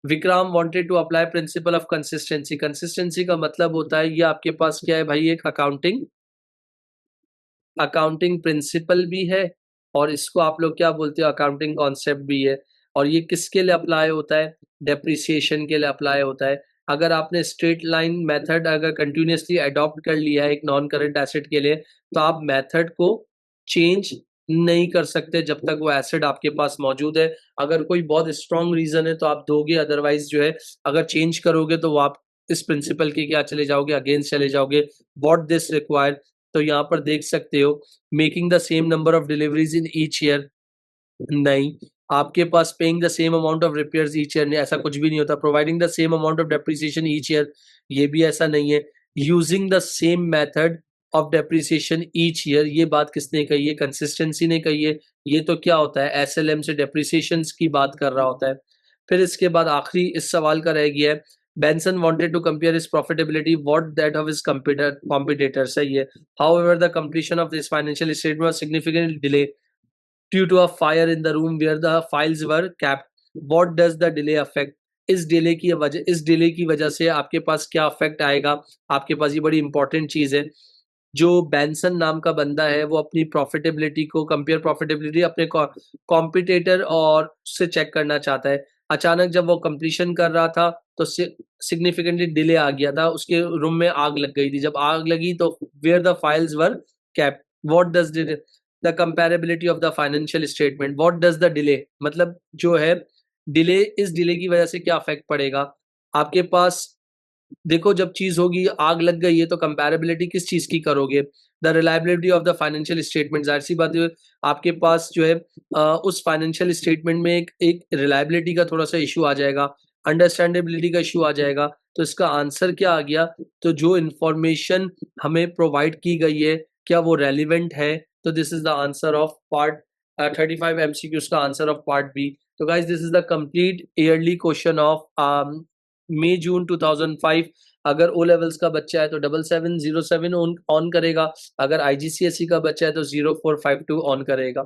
Vikram wanted to apply principle of consistency. Consistency का मतलब होता है ये आपके पास क्या है भाई, एक अकाउंटिंग प्रिंसिपल भी है और इसको आप लोग क्या बोलते हो, अकाउंटिंग कॉन्सेप्ट भी है। और ये किसके लिए अप्लाई होता है, डेप्रिसिएशन के लिए अप्लाई होता है। अगर आपने स्ट्रेट लाइन मेथड अगर कंटिन्यूसली अडॉप्ट कर लिया है एक नॉन करंट एसेट के लिए, तो आप मेथड को चेंज नहीं कर सकते जब तक वो एसेट आपके पास मौजूद है। अगर कोई बहुत स्ट्रॉन्ग रीजन है तो आप दोगे, अदरवाइज जो है अगर चेंज करोगे तो वो आप इस प्रिंसिपल के क्या चले जाओगे, अगेंस्ट चले जाओगे। व्हाट दिस रिक्वायर, तो यहाँ पर देख सकते हो, making the same number of deliveries in each year, नहीं। आपके पास paying the same amount of repairs each year, ऐसा कुछ भी नहीं होता। Providing the same amount of depreciation each year, ये भी ऐसा नहीं है। Using the same method of depreciation each year, ये बात किसने कही है, कंसिस्टेंसी ने कही है। ये तो क्या होता है, एसएलएम से डेप्रिसिएशन की बात कर रहा होता है। फिर इसके बाद आखिरी इस सवाल का रह गया है, Benson wanted to compare his profitability what that of his competitors, सही है। However, the completion of this financial statement was significantly delayed due to a fire in the room where the files were kept. What does the delay affect? इस delay की वजह से आपके पास क्या affect आएगा, आपके पास ये बड़ी इंपॉर्टेंट चीज है। जो बैंसन नाम का बंदा है वो अपनी प्रॉफिटेबिलिटी को कंपेयर प्रॉफिटेबिलिटी अपने कॉम्पिटिटर और से चेक करना चाहता है। अचानक जब वो कंप्लीशन कर रहा था तो सिग्निफिकेंटली डिले आ गया था, उसके रूम में आग लग गई थी। जब आग लगी तो where the files were kept, what does the comparability of the financial statement, what does the delay, मतलब जो है डिले, इस डिले की वजह से क्या इफेक्ट पड़ेगा आपके पास। देखो जब चीज होगी, आग लग गई है तो कंपैरेबिलिटी किस चीज की करोगे, the reliability of the financial statement. जाहिर सी बात है आपके पास जो है उस फाइनेंशियल स्टेटमेंट में एक रिलायबिलिटी का थोड़ा सा इशू आ जाएगा, अंडरस्टैंडेबिलिटी का इशू आ जाएगा। तो इसका आंसर क्या आ गया, तो जो इंफॉर्मेशन हमें प्रोवाइड की गई है क्या वो रेलिवेंट है, तो this is the answer of part 35 MCQs का आंसर ऑफ पार्ट बी। तो guys this is the complete yearly question of May June 2005। अगर ओ लेवल्स का बच्चा है तो 7707 ऑन करेगा, अगर IGCSE का बच्चा है तो 0452 ऑन करेगा।